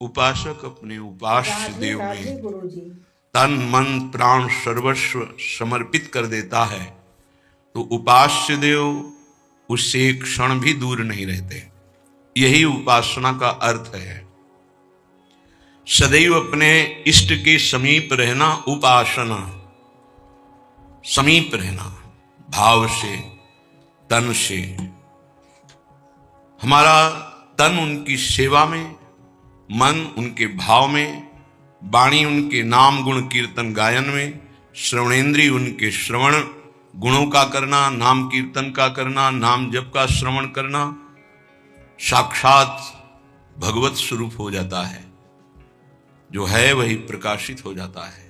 उपासक अपने उपास्य राधे देव राधे में गुरुजी। तन मन प्राण सर्वस्व समर्पित कर देता है तो उपास्य देव उससे एक क्षण भी दूर नहीं रहते। यही उपासना का अर्थ है। सदैव अपने इष्ट के समीप रहना उपासना, समीप रहना भाव से, तन से। हमारा तन उनकी सेवा में, मन उनके भाव में, वाणी उनके नाम गुण कीर्तन गायन में, श्रवणेन्द्रिय उनके श्रवण गुणों का करना, नाम कीर्तन का करना, नाम जप का श्रवण करना, साक्षात भगवत स्वरूप हो जाता है। जो है वही प्रकाशित हो जाता है।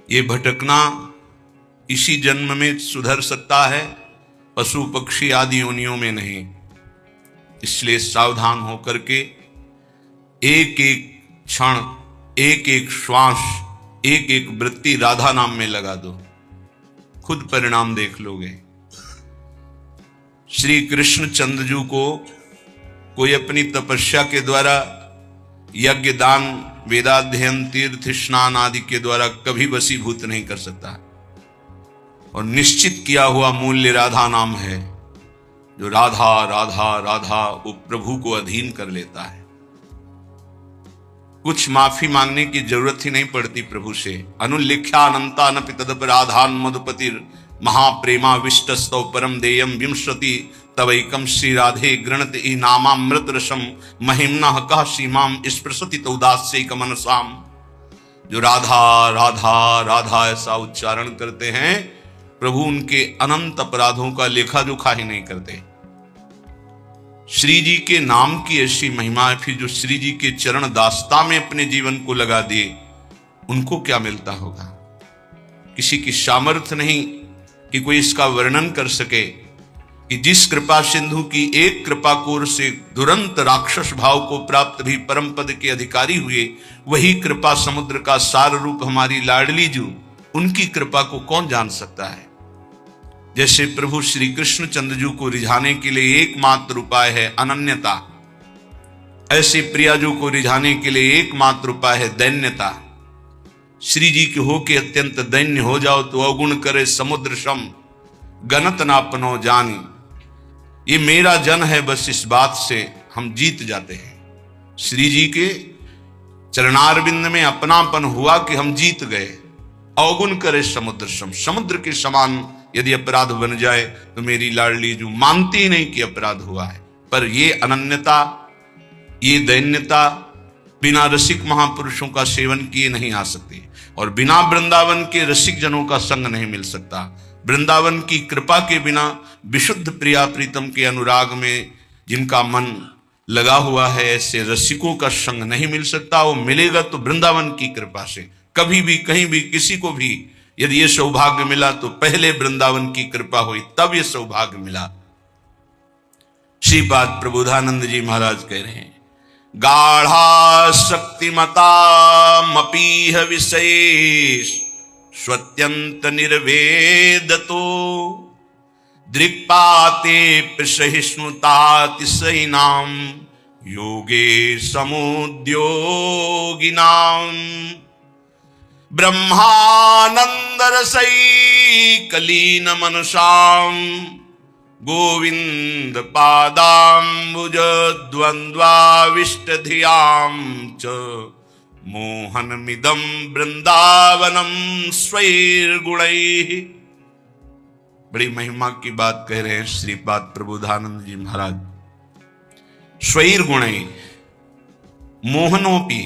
ये भटकना इसी जन्म में सुधर सकता है, पशु पक्षी आदि योनियों में नहीं। इसलिए सावधान होकर के एक एक क्षण, एक एक श्वास, एक एक वृत्ति राधा नाम में लगा दो, खुद परिणाम देख लोगे। श्री कृष्ण चंद्रजू को कोई अपनी तपस्या के द्वारा, यज्ञ दान वेदाध्ययन तीर्थ स्नान आदि के द्वारा कभी वशीभूत नहीं कर सकता। और निश्चित किया हुआ मूल्य राधा नाम है। जो राधा राधा राधा वो प्रभु को अधीन कर लेता है। कुछ माफी मांगने की जरूरत ही नहीं पड़ती प्रभु से। अनुल्लिख्या अनंता नपि तदपराधान मधुपतिर महाप्रेमा विष्टस्तौ परम देयम विंशति तवैकम श्री राधे गृणत ई नामामृत रसम महिम्ना कह सीमाम स्पृशति तौदास्यैक मनसाम। जो राधा राधा राधा ऐसा उच्चारण करते हैं, प्रभु उनके अनंत अपराधों का लेखा जोखा ही नहीं करते। श्री जी के नाम की ऐसी महिमा है। फिर जो श्री जी के चरण दास्ता में अपने जीवन को लगा दिए, उनको क्या मिलता होगा? किसी की सामर्थ्य नहीं कि कोई इसका वर्णन कर सके कि जिस कृपा सिंधु की एक कृपा कोर से दुरंत राक्षस भाव को प्राप्त भी परम पद के अधिकारी हुए, वही कृपा समुद्र का सार रूप हमारी लाडली जू, उनकी कृपा को कौन जान सकता है। जैसे प्रभु श्री कृष्ण चंद्रजू को रिझाने के लिए एकमात्र उपाय है अनन्यता, ऐसे प्रियाजू को रिझाने के लिए एकमात्र उपाय है दैन्यता। श्री जी के होके अत्यंत दैन्य हो जाओ तो अवगुण करे समुद्र सम गनत नापनो जानी। ये मेरा जन है, बस इस बात से हम जीत जाते हैं। श्री जी के चरणारविंद में अपनापन हुआ कि हम जीत गए। अवगुण करे समुद्र सम, समुद्र के समान यदि अपराध बन जाए तो मेरी लाडली जो मानती ही नहीं कि अपराध हुआ है। पर ये अनन्यता, ये दैन्यता बिना रसिक महापुरुषों का सेवन किए नहीं आ सकती। और बिना वृंदावन के रसिक जनों का संग नहीं मिल सकता। वृंदावन की कृपा के बिना विशुद्ध प्रिया प्रीतम के अनुराग में जिनका मन लगा हुआ है, ऐसे रसिकों का संग नहीं मिल सकता। वो मिलेगा तो वृंदावन की कृपा से। कभी भी कहीं भी किसी को भी यदि ये सौभाग्य मिला तो पहले वृंदावन की कृपा हुई, तब ये सौभाग्य मिला। श्रीपाद प्रबोधानंद जी महाराज कह रहे हैं, गाढ़ा शक्तिमता मपीह विशेष स्वत्यंत निर्वेदतो दृक्पाते सहिष्णुतातिशयिनां योगे समुद्योगिनां ब्रह्मानंद रसैकलीन मनसां गोविंद पादाम्बुज द्वंद्वाविष्ट धियां च मोहनमिदं वृंदावनम स्वैर्गुणैः। बड़ी महिमा की बात कह रहे हैं श्रीपाद प्रबोधानंद जी महाराज। स्वैर्गुणैः मोहनोपि,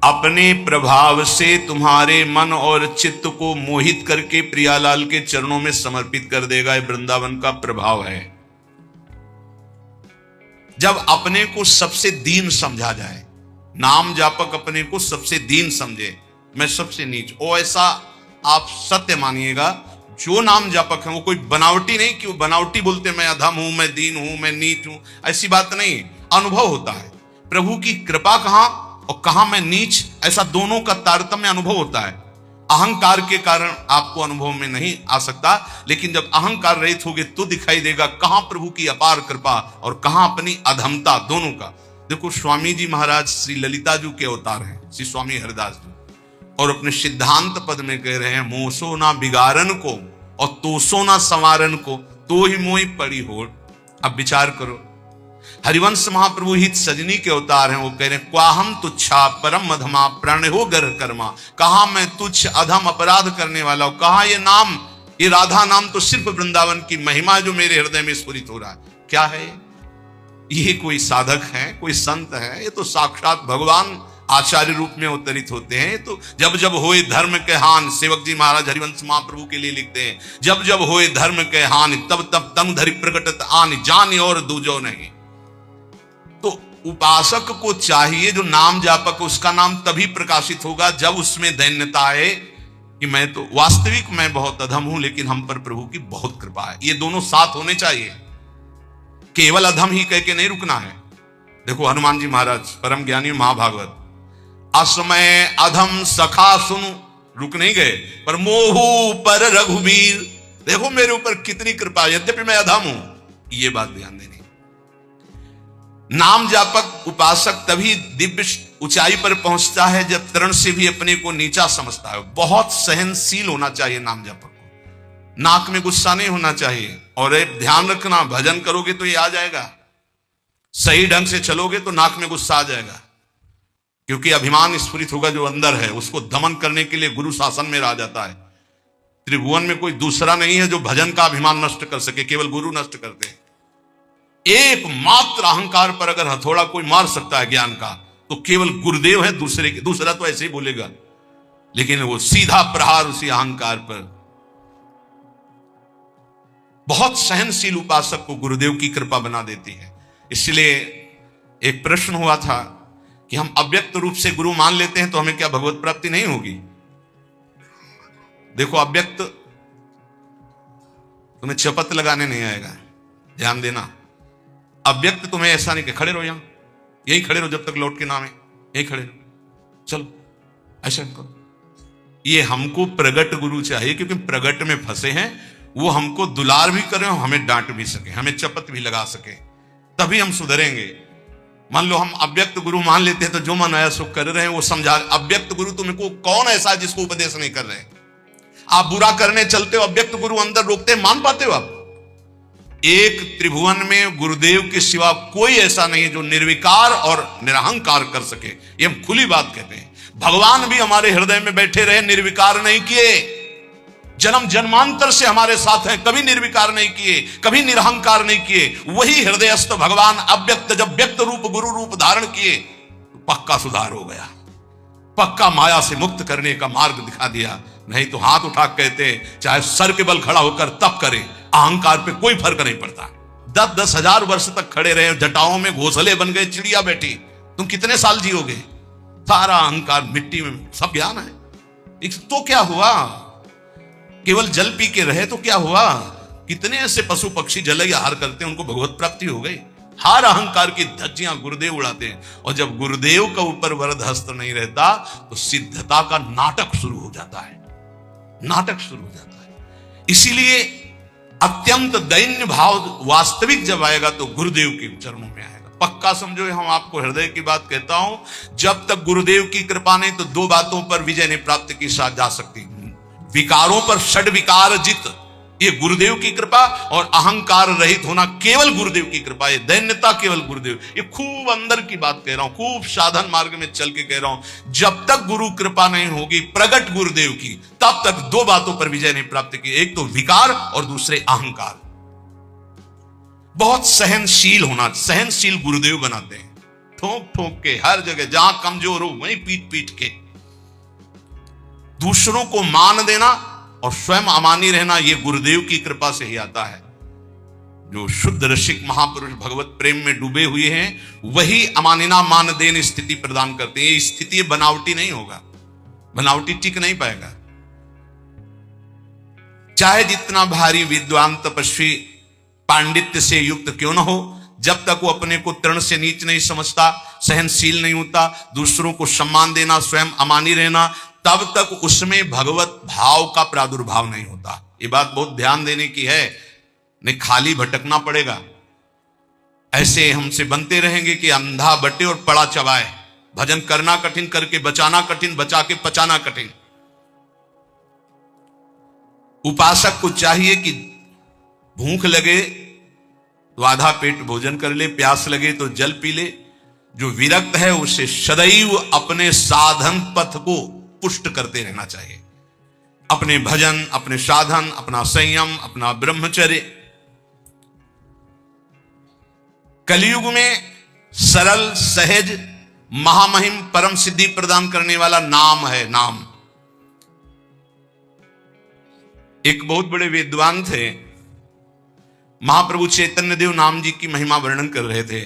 अपने प्रभाव से तुम्हारे मन और चित्त को मोहित करके प्रियालाल के चरणों में समर्पित कर देगा। वृंदावन का प्रभाव है। जब अपने को सबसे दीन समझा जाए, नाम जापक अपने को सबसे दीन समझे, मैं सबसे नीच, ओ ऐसा आप सत्य मानिएगा। जो नाम जापक है वो कोई बनावटी नहीं कि वो बनावटी बोलते मैं अधम हूं, मैं दीन हूं, मैं नीच हूं, ऐसी बात नहीं। अनुभव होता है प्रभु की कृपा कहां और कहां मैं नीच, ऐसा दोनों का तारतम्य अनुभव होता है। अहंकार के कारण आपको अनुभव में नहीं आ सकता, लेकिन जब अहंकार रहित होगे तो दिखाई देगा कहां प्रभु की अपार कृपा और कहां अपनी अधमता, दोनों का। देखो स्वामी जी महाराज श्री ललिता जी के अवतार हैं, श्री स्वामी हरिदास जी, और अपने सिद्धांत पद में कह रहे हैं मोसो ना बिगाड़न को और तोसो ना संवारन को, तो ही मोई पड़ी होड़। अब विचार करो, हरिवंश महाप्रभु हित सजनी के अवतार हैं, वो कह रहे हैं क्वाहम तुच्छा परम अधमा प्रण हो गर कर्मा, कहा मैं तुच्छ अधम अपराध करने वाला हूं, कहा ये नाम, ये राधा नाम तो सिर्फ वृंदावन की महिमा जो मेरे हृदय में स्फुरित हो रहा है। क्या है ये? कोई साधक है, कोई संत है? ये तो साक्षात भगवान आचार्य रूप में अवतरित होते हैं। तो जब जब होए धर्म के हान, सेवक जी महाराज हरिवंश महाप्रभु के लिए लिखते हैं, जब जब होए धर्म के हान तब तब तंग धरि प्रकटत आन, जान और दूजो नहीं। तो उपासक को चाहिए, जो नाम जापक, उसका नाम तभी प्रकाशित होगा जब उसमें दैन्यता आए कि मैं तो वास्तविक मैं बहुत अधम हूं, लेकिन हम पर प्रभु की बहुत कृपा है। ये दोनों साथ होने चाहिए, केवल अधम ही कह के नहीं रुकना है। देखो हनुमान जी महाराज परम ज्ञानी महाभागवत, असमय अधम सखा सुनु, रुक नहीं गए, पर मोहू पर रघुवीर, देखो मेरे ऊपर कितनी कृपा, यद्यपि मैं अधम हूं। ये बात ध्यान देनी। नाम जापक उपासक तभी दिव्य ऊंचाई पर पहुंचता है जब तरण से भी अपने को नीचा समझता है। बहुत सहनशील होना चाहिए नाम जापक को, नाक में गुस्सा नहीं होना चाहिए। और ध्यान रखना, भजन करोगे तो ये आ जाएगा, सही ढंग से चलोगे तो नाक में गुस्सा आ जाएगा, क्योंकि अभिमान स्फुरित होगा जो अंदर है, उसको दमन करने के लिए गुरु शासन में रह जाता है। त्रिभुवन में कोई दूसरा नहीं है जो भजन का अभिमान नष्ट कर सके, केवल गुरु नष्ट करते हैं। एकमात्र अहंकार पर अगर हथौड़ा कोई मार सकता है ज्ञान का, तो केवल गुरुदेव है, दूसरा तो ऐसे ही बोलेगा, लेकिन वो सीधा प्रहार उसी अहंकार पर। बहुत सहनशील उपासक को गुरुदेव की कृपा बना देती है। इसलिए एक प्रश्न हुआ था कि हम अव्यक्त रूप से गुरु मान लेते हैं तो हमें क्या भगवत प्राप्ति नहीं होगी? देखो अव्यक्त तुम्हें चपत लगाने नहीं आएगा, ध्यान देना। अव्यक्त तुम्हें ऐसा नहीं कि खड़े रहो, यहां यही खड़े रहो जब तक लौट के नाम है, यही खड़े रहो, चलो ऐसा करो। ये हमको प्रगट गुरु चाहिए, क्योंकि प्रगट में फंसे हैं। वो हमको दुलार भी करें, हमें डांट भी सके, हमें चपत भी लगा सके, तभी हम सुधरेंगे। मान लो हम अव्यक्त गुरु मान लेते हैं तो जो मन आया सो कर रहे हैं, वो समझा। अव्यक्त गुरु तुमको कौन ऐसा है जिसको उपदेश नहीं कर रहे? आप बुरा करने चलते हो, अव्यक्त गुरु अंदर रोकते, मान पाते हो आप? एक त्रिभुवन में गुरुदेव के सिवा कोई ऐसा नहीं है जो निर्विकार और निरहंकार कर सके। ये हम खुली बात कहते हैं। भगवान भी हमारे हृदय में बैठे रहे, निर्विकार नहीं किए। जन्म जन्मांतर से हमारे साथ हैं, कभी निर्विकार नहीं किए, कभी निरहंकार नहीं किए। वही हृदयस्थ भगवान अव्यक्त जब व्यक्त रूप गुरु रूप धारण किए तो पक्का सुधार हो गया, पक्का माया से मुक्त करने का मार्ग दिखा दिया। नहीं तो हाथ उठा कहते चाहे सर के बल खड़ा होकर तप करे, अहंकार पे कोई फर्क नहीं पड़ता। 10-10 हजार वर्ष तक खड़े रहे, जटाओं में घोंसले बन गए, चिड़िया बैठी, तुम कितने साल जियोगे? सारा अहंकार मिट्टी में, सब ज्ञान है तो क्या हुआ? केवल जल पी के रहे तो क्या हुआ? कितने ऐसे पशु पक्षी जल आहार करते हैं, उनको भगवत प्राप्ति हो गई। हर अहंकार की धज्जियां गुरुदेव उड़ाते हैं। और जब गुरुदेव का ऊपर वरद हस्त नहीं रहता तो सिद्धता का नाटक शुरू हो जाता है, नाटक शुरू हो जाता है। इसीलिए अत्यंत दैन्य भाव वास्तविक जब आएगा तो गुरुदेव के चरणों में आएगा। पक्का समझो, हम आपको हृदय की बात कहता हूं, जब तक गुरुदेव की कृपा नहीं तो दो बातों पर विजय नहीं प्राप्त की जा सकती। विकारों पर षड विकार जित, ये गुरुदेव की कृपा, और अहंकार रहित होना केवल गुरुदेव की कृपा। ये दैन्यता केवल गुरुदेव। ये खूब अंदर की बात कह रहा हूं, खूब साधन मार्ग में चल के कह रहा हूं। जब तक गुरु कृपा नहीं होगी प्रगट गुरुदेव की, तब तक दो बातों पर विजय नहीं प्राप्त की, एक तो विकार और दूसरे अहंकार। बहुत सहनशील होना, सहनशील गुरुदेव बनाते हैं, ठोक ठोक के हर जगह, जहां कमजोर हो वहीं पीट पीट के। दूसरों को मान देना और स्वयं अमानी रहना, यह गुरुदेव की कृपा से ही आता है। जो शुद्ध रसिक महापुरुष भगवत प्रेम में डूबे हुए हैं, वही अमानिना मान देन स्थिति प्रदान करते हैं। ये स्थिति बनावटी नहीं होगा, बनावटी टिक नहीं पाएगा। चाहे जितना भारी विद्वान तपस्वी पांडित्य से युक्त क्यों न हो, जब तक वो अपने को तृण से नीच नहीं समझता, सहनशील नहीं होता, दूसरों को सम्मान देना, स्वयं अमानी रहना, तब तक उसमें भगवत भाव का प्रादुर्भाव नहीं होता। ये बात बहुत ध्यान देने की है, नहीं खाली भटकना पड़ेगा। ऐसे हमसे बनते रहेंगे कि अंधा बटे और पड़ा चबाए। भजन करना कठिन, करके बचाना कठिन, बचा के पचाना कठिन। उपासक को चाहिए कि भूख लगे तो आधा पेट भोजन कर ले, प्यास लगे तो जल पी ले। जो विरक्त है उसे सदैव अपने साधन पथ को पुष्ट करते रहना चाहिए। अपने भजन, अपने साधन, अपना संयम, अपना ब्रह्मचर्य। कलयुग में सरल, सहज, महामहिम, परम सिद्धि प्रदान करने वाला नाम है, नाम। एक बहुत बड़े विद्वान थे, महाप्रभु चैतन्य देव नाम जी की महिमा वर्णन कर रहे थे।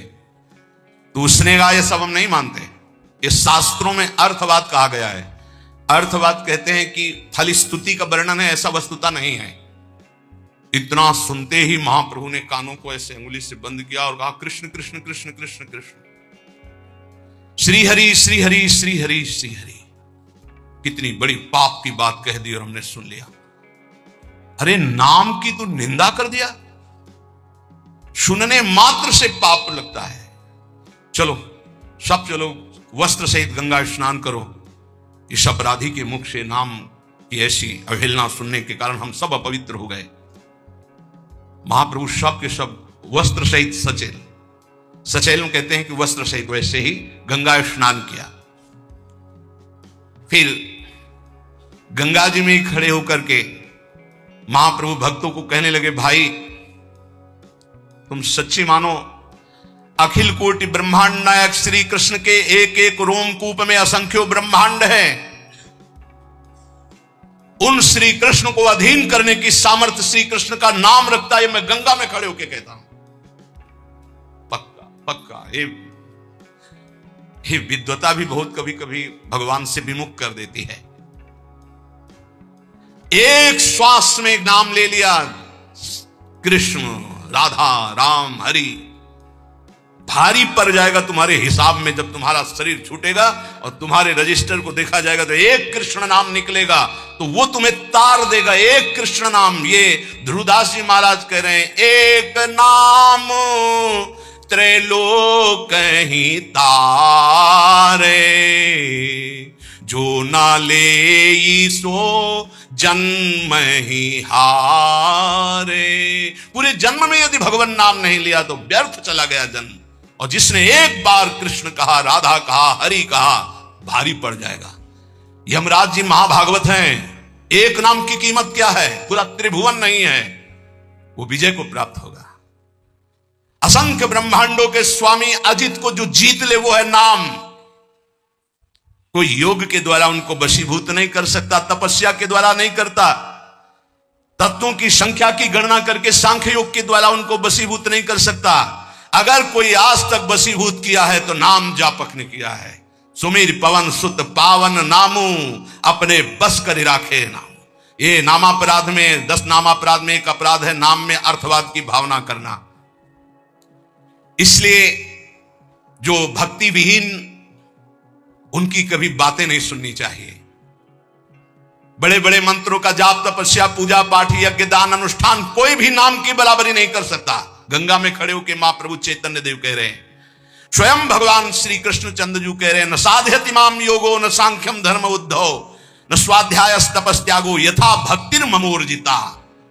तो उसने कहा यह सब हम नहीं मानते, ये शास्त्रों में अर्थवाद कहा गया है। अर्थवाद कहते हैं कि फल स्तुति का वर्णन है, ऐसा वस्तुता नहीं है। इतना सुनते ही महाप्रभु ने कानों को ऐसे अंगुली से बंद किया और कहा कृष्ण कृष्ण कृष्ण कृष्ण कृष्ण, श्री हरि श्री हरि श्री हरि श्री हरि। कितनी बड़ी पाप की बात कह दी और हमने सुन लिया। अरे नाम की तो निंदा कर दिया, सुनने मात्र से पाप लगता है। चलो सब चलो, वस्त्र सहित गंगा स्नान करो। इस अपराधी के मुख से नाम की ऐसी अवहेलना सुनने के कारण हम सब अपवित्र हो गए। महाप्रभु सब के सब वस्त्र सहित सचेल, सचेल में कहते हैं कि वस्त्र सहित, वैसे ही गंगा स्नान किया। फिर गंगा जी में ही खड़े होकर के महाप्रभु भक्तों को कहने लगे, भाई तुम सच्ची मानो अखिल कोटि ब्रह्मांड नायक श्री कृष्ण के एक एक रोमकूप में असंख्यों ब्रह्मांड है। उन श्री कृष्ण को अधीन करने की सामर्थ्य श्री कृष्ण का नाम रखता है। मैं गंगा में खड़े होकर कहता हूं, पक्का पक्का। ये विद्वता भी बहुत कभी कभी भगवान से विमुख कर देती है। एक श्वास में नाम ले लिया, कृष्ण, राधा, राम, हरि। भारी पड़ जाएगा तुम्हारे हिसाब में जब तुम्हारा शरीर छूटेगा और तुम्हारे रजिस्टर को देखा जाएगा तो एक कृष्ण नाम निकलेगा, तो वो तुम्हें तार देगा। एक कृष्ण नाम, ये ध्रुवदास जी महाराज कह रहे हैं, एक नाम त्रैलोक ही तारे, जो ना ले सो जन्म ही हारे। पूरे जन्म में यदि भगवान नाम नहीं लिया तो व्यर्थ चला गया जन्म। और जिसने एक बार कृष्ण कहा, राधा कहा, हरि कहा, भारी पड़ जाएगा। यमराज जी महाभागवत हैं। एक नाम की कीमत क्या है? पूरा त्रिभुवन नहीं है, वो विजय को प्राप्त होगा। असंख्य ब्रह्मांडों के स्वामी अजित को जो जीत ले वो है नाम। कोई योग के द्वारा उनको वशीभूत नहीं कर सकता, तपस्या के द्वारा नहीं करता, तत्वों की संख्या की गणना करके सांख्य योग के द्वारा उनको वशीभूत नहीं कर सकता। अगर कोई आज तक वशीभूत किया है तो नाम जापक ने किया है। सुमीर पवन सुत पावन नामू, अपने बस कर राखे नाम। ये नामापराध में, 10 नामापराध में एक अपराध है नाम में अर्थवाद की भावना करना। इसलिए जो भक्ति विहीन, उनकी कभी बातें नहीं सुननी चाहिए। बड़े बड़े मंत्रों का जाप, तपस्या, पूजा पाठ, यज्ञ, दान, अनुष्ठान, कोई भी नाम की बराबरी नहीं कर सकता। गंगा में खड़े होकर महाप्रभु चैतन्य देव कह रहे हैं, स्वयं भगवान श्री कृष्ण चंद्रजू कह रहे हैं, न साध्यति माम योगो न सांख्यम धर्म उद्धव न स्वाध्याय तपस्त्यागो यथा भक्तिर ममोर्जिता।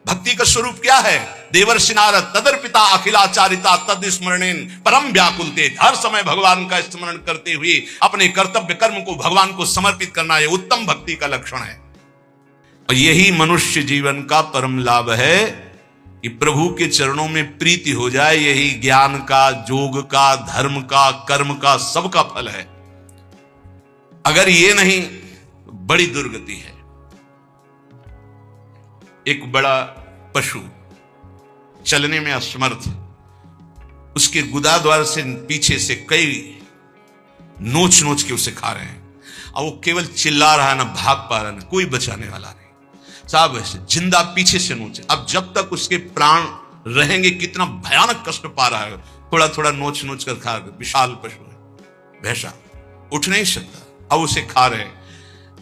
भक्ति का स्वरूप क्या है? देवर्षि नारद तदर्पिता अखिलाचारिता तद स्मरणेन परम व्याकुलते। हर समय भगवान का स्मरण करते हुए अपने कर्तव्य कर्म को भगवान को समर्पित करना, यह उत्तम भक्ति का लक्षण है। और यही मनुष्य जीवन का परम लाभ है कि प्रभु के चरणों में प्रीति हो जाए। यही ज्ञान का, जोग का, धर्म का, कर्म का, सबका फल है। अगर ये नहीं तो बड़ी दुर्गति है। एक बड़ा पशु चलने में असमर्थ, उसके गुदाद्वार से पीछे से कई नोच नोच के उसे खा रहे हैं और वो केवल चिल्ला रहा है, ना भाग पा रहा है, कोई बचाने वाला नहीं। साहब ऐसे जिंदा पीछे से नोचे। अब जब तक उसके प्राण रहेंगे कितना भयानक कष्ट पा रहा है। थोड़ा थोड़ा नोच नोच कर खा रहे। विशाल पशु है, भैंसा उठ नहीं सकता, अब उसे खा रहे हैं।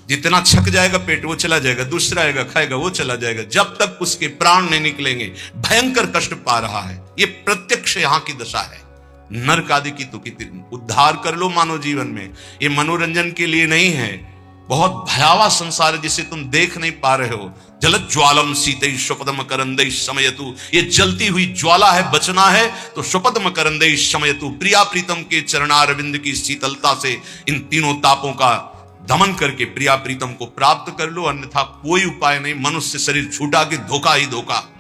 जितना छक जाएगा पेट वो चला जाएगा, दूसरा आएगा खाएगा वो चला जाएगा, जब तक उसके प्राण नहीं निकलेंगे। भयंकर कष्ट पा रहा है। ये प्रत्यक्ष यहां की दशा है। नरक आदि की तो कितनी उद्धार कर लो मानव जीवन में। ये मनोरंजन के लिए नहीं है, बहुत भयावह संसार है जिसे तुम देख नहीं पा रहे हो। जलत ज्वालम सीते स्वपद मकरंदई शमयतु, ये जलती हुई ज्वाला है, बचना है तो स्वपद मकरंदई शमयतु, प्रिया प्रीतम के चरणारविंद की शीतलता से इन तीनों तापों का दमन करके प्रिया प्रीतम को प्राप्त कर लो, अन्यथा कोई उपाय नहीं। मनुष्य शरीर छूटा के धोखा ही धोखा।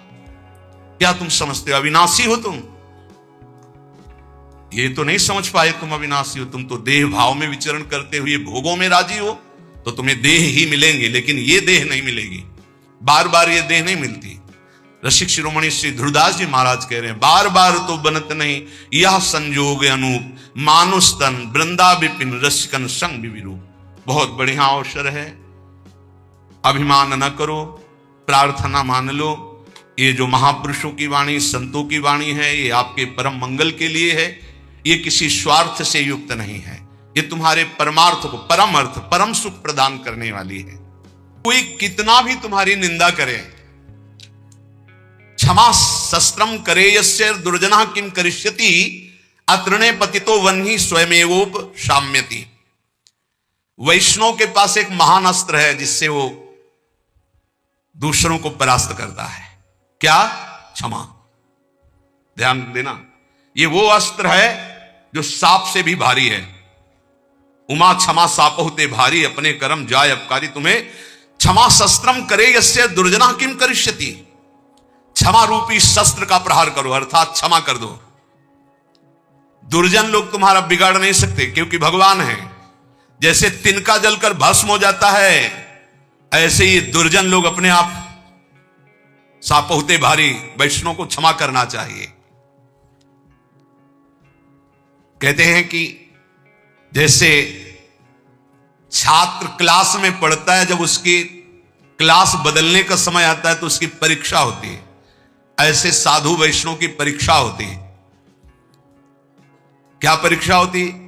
क्या तुम समझते हो अविनाशी हो तुम? ये तो नहीं समझ पाए तुम अविनाशी हो। तुम तो देह भाव में विचरण करते हुए भोगों में राजी हो, तो तुम्हें देह ही मिलेंगे, लेकिन ये देह नहीं मिलेगी। बार बार ये देह नहीं मिलती। रसिक शिरोमणि श्री ध्रुवदास जी महाराज कह रहे हैं, बार बार तो बनत नहीं यह संजोग अनूप, मानुष तन वृंदा विपिन रसिकन संग विरूप। बहुत बढ़िया अवसर है, अभिमान न करो, प्रार्थना मान लो। ये जो महापुरुषों की वाणी, संतों की वाणी है, ये आपके परम मंगल के लिए है। ये किसी स्वार्थ से युक्त नहीं है, ये तुम्हारे परमार्थ को, परम अर्थ, परम सुख प्रदान करने वाली है। कोई कितना भी तुम्हारी निंदा करे, क्षमा शस्त्रम करे यस्य दुर्जना किम करिष्यति, अतृणे पतितो वन्ही स्वयमेवोप शाम्यति। वैष्णव के पास एक महान अस्त्र है जिससे वो दूसरों को परास्त करता है। क्या? क्षमा। ध्यान देना, ये वो अस्त्र है जो सांप से भी भारी है। उमा क्षमा साप होते भारी, अपने कर्म जाय अपकारी तुम्हें। क्षमा शस्त्रम करे यस्य दुर्जना किम करिष्यति, क्षमा रूपी शस्त्र का प्रहार करो, अर्थात क्षमा कर दो। दुर्जन लोग तुम्हारा बिगाड़ नहीं सकते क्योंकि भगवान है। जैसे तिनका जलकर भस्म हो जाता है, ऐसे ही दुर्जन लोग अपने आप साप होते भारी। वैष्णव को क्षमा करना चाहिए। कहते हैं कि जैसे छात्र क्लास में पढ़ता है, जब उसकी क्लास बदलने का समय आता है तो उसकी परीक्षा होती है, ऐसे साधु वैष्णव की परीक्षा होती है। क्या परीक्षा होती?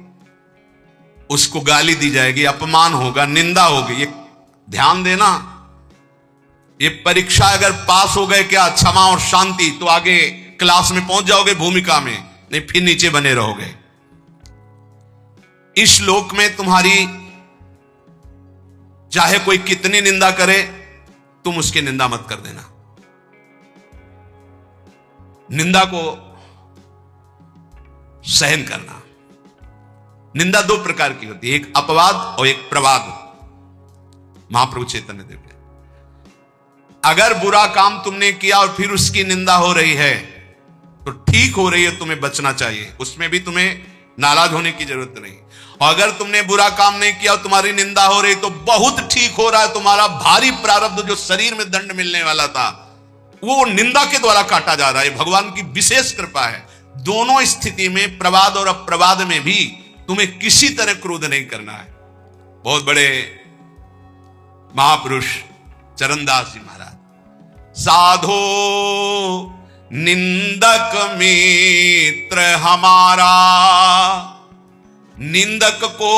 उसको गाली दी जाएगी, अपमान होगा, निंदा होगी। ये ध्यान देना, ये परीक्षा अगर पास हो गए क्या, क्षमा और शांति, तो आगे क्लास में पहुंच जाओगे भूमिका में, नहीं फिर नीचे बने रहोगे। इस लोक में तुम्हारी चाहे कोई कितनी निंदा करे, तुम उसकी निंदा मत कर देना। निंदा को सहन करना। निंदा दो प्रकार की होती है, एक अपवाद और एक प्रवाद। महाप्रभु चैतन्य देव ने, अगर बुरा काम तुमने किया और फिर उसकी निंदा हो रही है तो ठीक हो रही है, तुम्हें बचना चाहिए, उसमें भी तुम्हें नाराज होने की जरूरत नहीं। और अगर तुमने बुरा काम नहीं किया और तुम्हारी निंदा हो रही तो बहुत ठीक हो रहा है। तुम्हारा भारी प्रारब्ध जो शरीर में दंड मिलने वाला था, वो निंदा के द्वारा काटा जा रहा है। भगवान की विशेष कृपा है। दोनों स्थिति में, प्रवाद और अप्रवाद में भी तुम्हें किसी तरह क्रोध नहीं करना है। बहुत बड़े महापुरुष चरणदास जी महाराज, साधो निंदक मित्र हमारा, निंदक को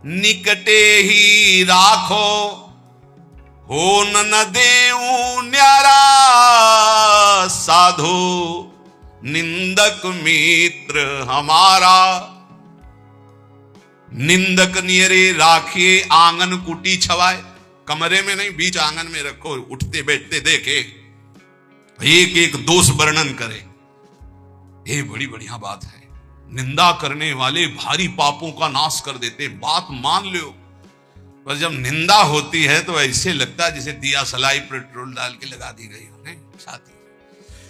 निकटे ही राखो, हो न देऊ न्यारा, साधो निंदक मित्र हमारा। निंदक नियरे राखिए आंगन कुटी छवाए, कमरे में नहीं बीच आंगन में रखो, उठते बैठते देखे, एक एक दोष वर्णन करे। ये बड़ी बढ़िया बात है। निंदा करने वाले भारी पापों का नाश कर देते, बात मान लो। पर जब निंदा होती है तो ऐसे लगता है जैसे दिया सलाई पेट्रोल डाल के लगा दी गई हो छाती।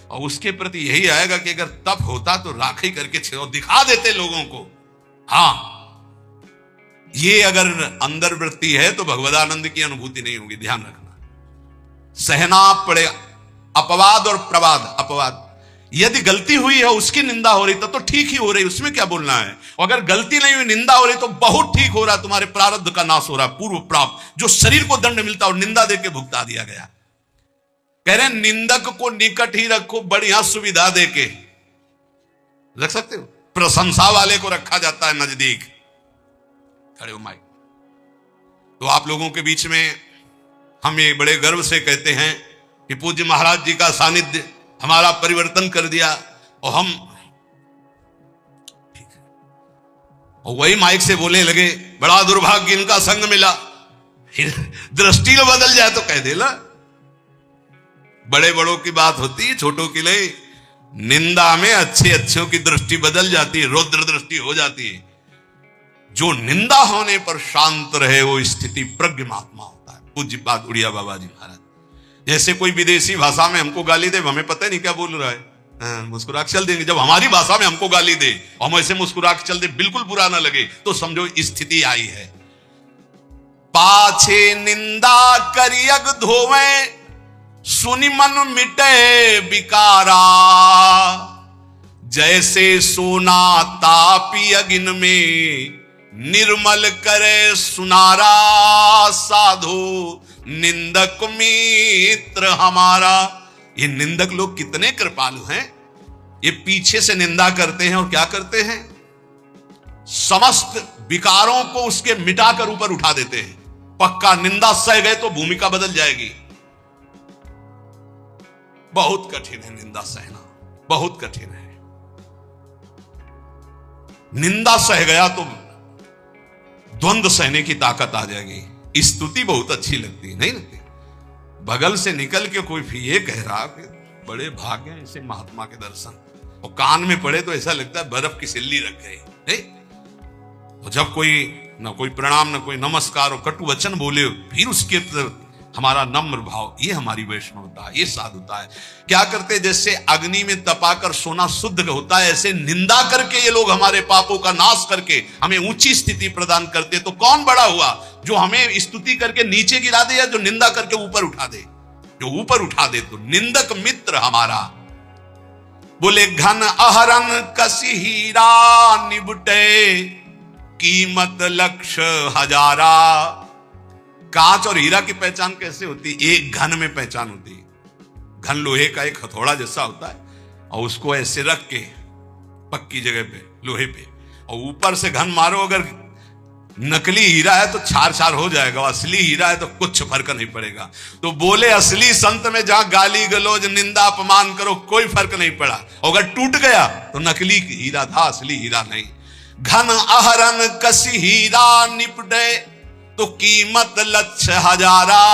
और उसके प्रति यही आएगा कि अगर तप होता तो राखी करके दिखा देते लोगों को। हाँ, ये अगर अंदर वृत्ति है तो भगवदानंद की अनुभूति नहीं होगी, ध्यान रखना। सहना पड़े अपवाद और प्रवाद। अपवाद, यदि गलती हुई है उसकी निंदा हो रही तो ठीक ही हो रही, उसमें क्या बोलना है। अगर गलती नहीं हुई, निंदा हो रही तो बहुत ठीक हो रहा, तुम्हारे प्रारब्ध का नाश हो रहा, पूर्व प्राप्त जो शरीर को दंड मिलता और निंदा देके भुगता दिया गया। कह रहे निंदक को निकट ही रखो, बढ़िया सुविधा देके रख सकते हो। प्रशंसा वाले को रखा जाता है नजदीक। खड़े हो माइक। तो आप लोगों के बीच में हम ये बड़े गर्व से कहते हैं कि पूज्य महाराज जी का सानिध्य हमारा परिवर्तन कर दिया और हम और वही माइक से बोलने लगे, बड़ा दुर्भाग्य इनका संग मिला। फिर दृष्टि में बदल जाए तो कह देला, बड़े बड़ों की बात होती है, छोटों की नहीं। निंदा में अच्छे अच्छों की दृष्टि बदल जाती है, रौद्र दृष्टि हो जाती है। जो निंदा होने पर शांत रहे वो स्थिति प्रज्ञ महात्मा होता है। पूज्य बात उड़िया बाबा जी महाराज। जैसे कोई विदेशी भाषा में हमको गाली दे, हमें पता नहीं क्या बोल रहा है, मुस्कुरा के चल देंगे। जब हमारी भाषा में हमको गाली दे, हम ऐसे मुस्कुरा के चल दे, बिल्कुल बुरा ना लगे, तो समझो स्थिति आई है। पाछे निंदा करियग धोवे, सुनि मन मिटे विकारा। जैसे सोना तापी अगिन में, निर्मल करे सुनारा। साधु निंदक मित्र हमारा। ये निंदक लोग कितने कृपालु हैं। ये पीछे से निंदा करते हैं और क्या करते हैं, समस्त विकारों को उसके मिटाकर ऊपर उठा देते हैं। पक्का निंदा सह गए तो भूमिका बदल जाएगी। बहुत कठिन है निंदा सहना, बहुत कठिन है। निंदा सह गया तो द्वंद्व सहने की ताकत आ जाएगी। स्तुति बहुत अच्छी लगती है, नहीं लगती? बगल से निकल के कोई भी ये कह रहा कि बड़े भाग्य हैं ऐसे महात्मा के दर्शन, और कान में पड़े तो ऐसा लगता है बर्फ की सिल्ली रख गई। तो जब कोई न कोई प्रणाम न कोई नमस्कार और कटु वचन बोले, फिर उसके हमारा नम्र भाव, ये हमारी वैष्णवता है, ये साधुता है। क्या करते, जैसे अग्नि में तपाकर सोना शुद्ध होता है, ऐसे निंदा करके ये लोग हमारे पापों का नाश करके हमें ऊंची स्थिति प्रदान करते। तो कौन बड़ा हुआ, जो हमें स्तुति करके नीचे गिरा दे या जो निंदा करके ऊपर उठा दे? जो ऊपर उठा दे। तो निंदक मित्र हमारा। बोले घन अहरन कसी हीरा, निबटे कीमत लक्ष्य हजारा। कांच और हीरा की पहचान कैसे होती है? एक घन में पहचान होती है। घन लोहे का एक हथौड़ा जैसा होता है, और उसको ऐसे रख के पक्की जगह पे, लोहे पे, और ऊपर से घन मारो। अगर नकली हीरा है तो छार छार हो जाएगा, असली हीरा है तो कुछ फर्क नहीं पड़ेगा। तो बोले असली संत में जहां गाली गलौज निंदा अपमान करो कोई फर्क नहीं पड़ा। अगर टूट गया तो नकली हीरा था, असली हीरा नहीं। घन अहरन कसी हीरा, निपटे तो कीमत लक्ष्य हजारा।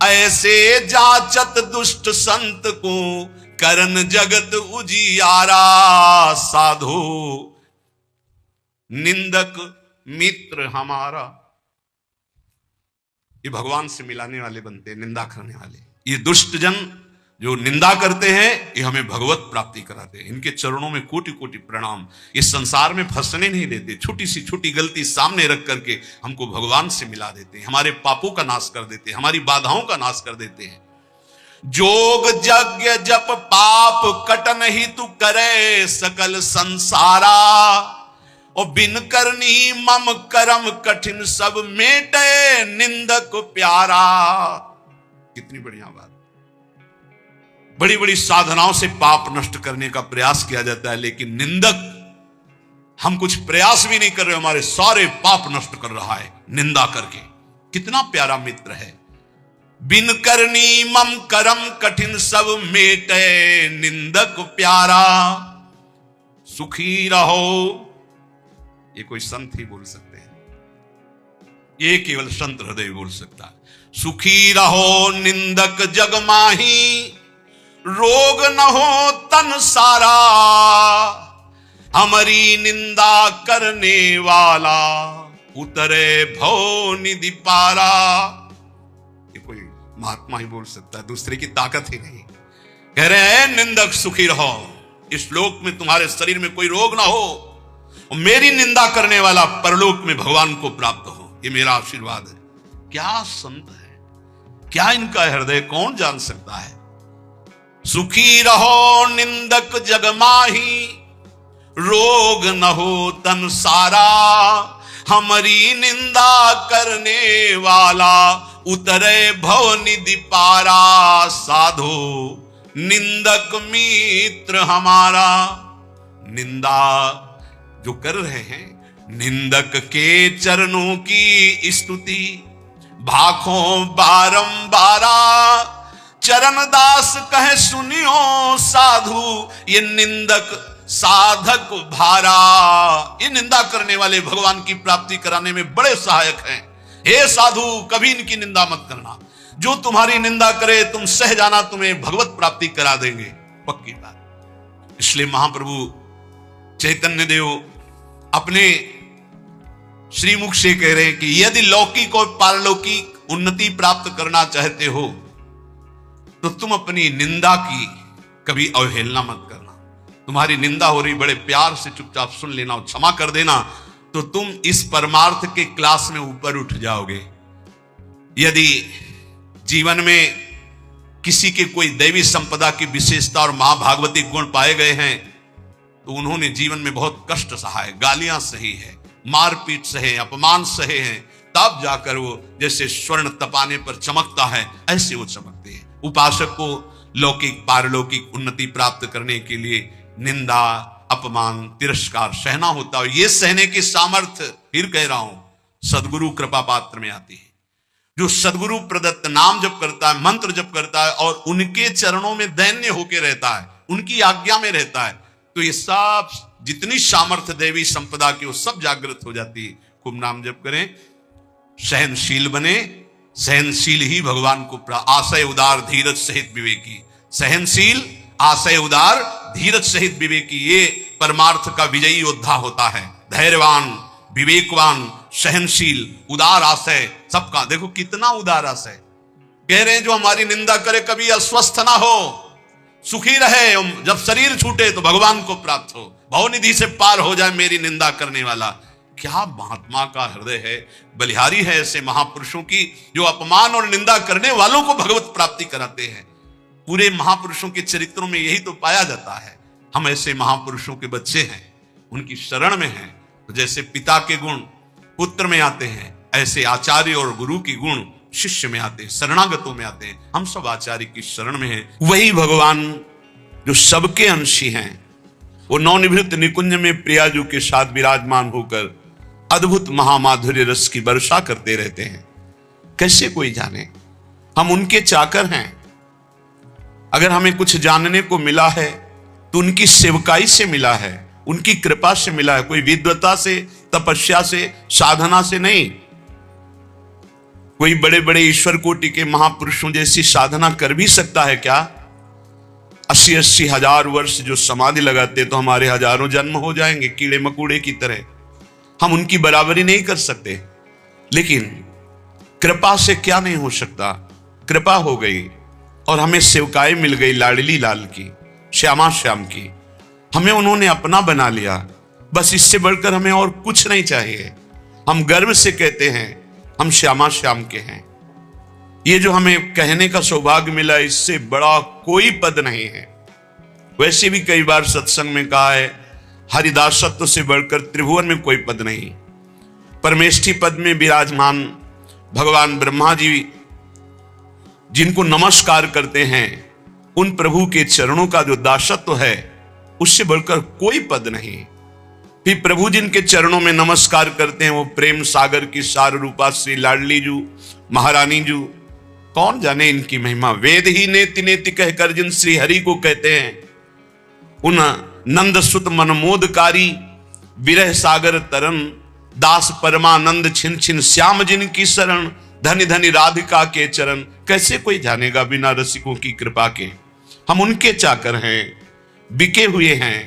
ऐसे जाचत दुष्ट संत को, करन जगत उजियारा। साधु निंदक मित्र हमारा। ये भगवान से मिलाने वाले बनते हैं, निंदा करने वाले। ये दुष्ट जन जो निंदा करते हैं, ये हमें भगवत प्राप्ति कराते हैं। इनके चरणों में कोटि कोटि प्रणाम। ये संसार में फंसने नहीं देते, छोटी सी छोटी गलती सामने रख करके हमको भगवान से मिला देते हैं, हमारे पापों का नाश कर देते हैं, हमारी बाधाओं का नाश कर देते हैं। जोग यज्ञ जप पाप कटन ही तू करे, सकल संसारा। और बिन करनी मम करम कठिन, सब मेटे निंदक प्यारा। कितनी बढ़िया बात। बड़ी बड़ी साधनाओं से पाप नष्ट करने का प्रयास किया जाता है, लेकिन निंदक, हम कुछ प्रयास भी नहीं कर रहे, हमारे सारे पाप नष्ट कर रहा है निंदा करके। कितना प्यारा मित्र है। बिन करनी मम करम कठिन, सब मेटे निंदक प्यारा। सुखी रहो, ये कोई संत ही बोल सकते हैं, ये केवल संत हृदय बोल सकता है। सुखी रहो निंदक जग माही, रोग न हो तन सारा। हमारी निंदा करने वाला, उतरे भव निधि पारा। ये कोई महात्मा ही बोल सकता है, दूसरे की ताकत ही नहीं। कह रहे हैं निंदक सुखी रहो, इस लोक में तुम्हारे शरीर में कोई रोग ना हो, और मेरी निंदा करने वाला परलोक में भगवान को प्राप्त हो। ये मेरा आशीर्वाद है। क्या संत है, क्या इनका हृदय कौन जान सकता है। सुखी रहो निंदक जग माही, रोग न हो तन सारा। हमारी निंदा करने वाला, उतरे भव निधि पारा। साधो निंदक मित्र हमारा। निंदा जो कर रहे हैं, निंदक के चरणों की स्तुति भाखों बारंबारा। चरण दास कहे सुनियो साधु, ये निंदक साधक भारा। ये निंदा करने वाले भगवान की प्राप्ति कराने में बड़े सहायक हैं। हे साधु, कभी इनकी निंदा मत करना। जो तुम्हारी निंदा करे तुम सह जाना, तुम्हें भगवत प्राप्ति करा देंगे, पक्की बात। इसलिए महाप्रभु चैतन्य देव अपने श्रीमुख से कह रहे हैं कि यदि लौकिक और पारलौकिक उन्नति प्राप्त करना चाहते हो तो तुम अपनी निंदा की कभी अवहेलना मत करना। तुम्हारी निंदा हो रही, बड़े प्यार से चुपचाप सुन लेना और क्षमा कर देना, तो तुम इस परमार्थ के क्लास में ऊपर उठ जाओगे। यदि जीवन में किसी के कोई दैवी संपदा की विशेषता और महाभागवती गुण पाए गए हैं तो उन्होंने जीवन में बहुत कष्ट सहा है, गालियां सही है, मारपीट सहे, अपमान सहे हैं, तब जाकर वो जैसे स्वर्ण तपाने पर चमकता है ऐसे वो चमकते हैं। उपासक को लौकिक पारलौकिक उन्नति प्राप्त करने के लिए निंदा, अपमान, तिरस्कार सहना होता है। ये सहने की सामर्थ्य, फिर कह रहा हूं, सदगुरु कृपा पात्र में आती है। जो सदगुरु प्रदत्त नाम जप करता है, मंत्र जप करता है और उनके चरणों में दैन्य होकर रहता है, उनकी आज्ञा में रहता है, तो ये सब जितनी सामर्थ्य देवी संपदा की वो सब जागृत हो जाती है। खूब नाम जप करें, सहनशील बने, सहनशील ही भगवान को आशय उदार धीरज सहित विवेकी। सहनशील, आशय उदार, धीरज सहित विवेकी, ये परमार्थ का विजयी योद्धा होता है। धैर्यवान, विवेकवान, सहनशील, उदार आशय, सबका। देखो कितना उदार आशय कह रहे हैं, जो हमारी निंदा करे कभी अस्वस्थ ना हो, सुखी रहे, जब शरीर छूटे तो भगवान को प्राप्त हो, भवनिधि से पार हो जाए मेरी निंदा करने वाला। क्या महात्मा का हृदय है, बलिहारी है ऐसे महापुरुषों की, जो अपमान और निंदा करने वालों को भगवत प्राप्ति कराते हैं। पूरे महापुरुषों के चरित्रों में यही तो पाया जाता है। हम ऐसे महापुरुषों के बच्चे हैं, उनकी शरण में हैं। तो जैसे पिता के गुण पुत्र में आते हैं, ऐसे आचार्य और गुरु की गुण शिष्य में आते हैं, शरणागतों में आते हैं। हम सब आचार्य की शरण में हैं। वही भगवान जो सबके अंशी हैं, वो नवनिवृत्त निकुंज में प्रियाजू के साथ विराजमान होकर अद्भुत महामाधुर्य रस की वर्षा करते रहते हैं। कैसे कोई जाने, हम उनके चाकर हैं। अगर हमें कुछ जानने को मिला है तो उनकी सेवकाई से मिला है, उनकी कृपा से मिला है, कोई विद्वता से, तपस्या से, साधना से नहीं। कोई बड़े बड़े ईश्वर कोटि के महापुरुषों जैसी साधना कर भी सकता है क्या? 80-80 हजार वर्ष जो समाधि लगाते तो हमारे हजारों जन्म हो जाएंगे कीड़े मकोड़े की तरह। हम उनकी बराबरी नहीं कर सकते, लेकिन कृपा से क्या नहीं हो सकता। कृपा हो गई और हमें सेवकाई मिल गई लाडली लाल की, श्यामा श्याम की। हमें उन्होंने अपना बना लिया, बस इससे बढ़कर हमें और कुछ नहीं चाहिए। हम गर्व से कहते हैं हम श्यामा श्याम के हैं। ये जो हमें कहने का सौभाग्य मिला, इससे बड़ा कोई पद नहीं है। वैसे भी कई बार सत्संग में कहा है, हरिदासत्व से बढ़कर त्रिभुवन में कोई पद नहीं। परमेष्ठी पद में विराजमान भगवान ब्रह्मा जी जिनको नमस्कार करते हैं, उन प्रभु के चरणों का जो दासत्व है, उससे बढ़कर कोई पद नहीं। फिर प्रभु जिनके चरणों में नमस्कार करते हैं, वो प्रेम सागर की सार रूपा श्री लाडली जू, महारानी जू। कौन जाने इनकी महिमा। वेद ही नेति नेति कहकर जिन श्री हरि को कहते हैं, उन नंद सुत मनमोदकारी विरह सागर तरन, दास परमानंद छिन छिन श्याम जिन की शरण, धनि धनि राधिका के चरण। कैसे कोई जानेगा बिना रसिकों की कृपा के। हम उनके चाकर हैं, बिके हुए हैं,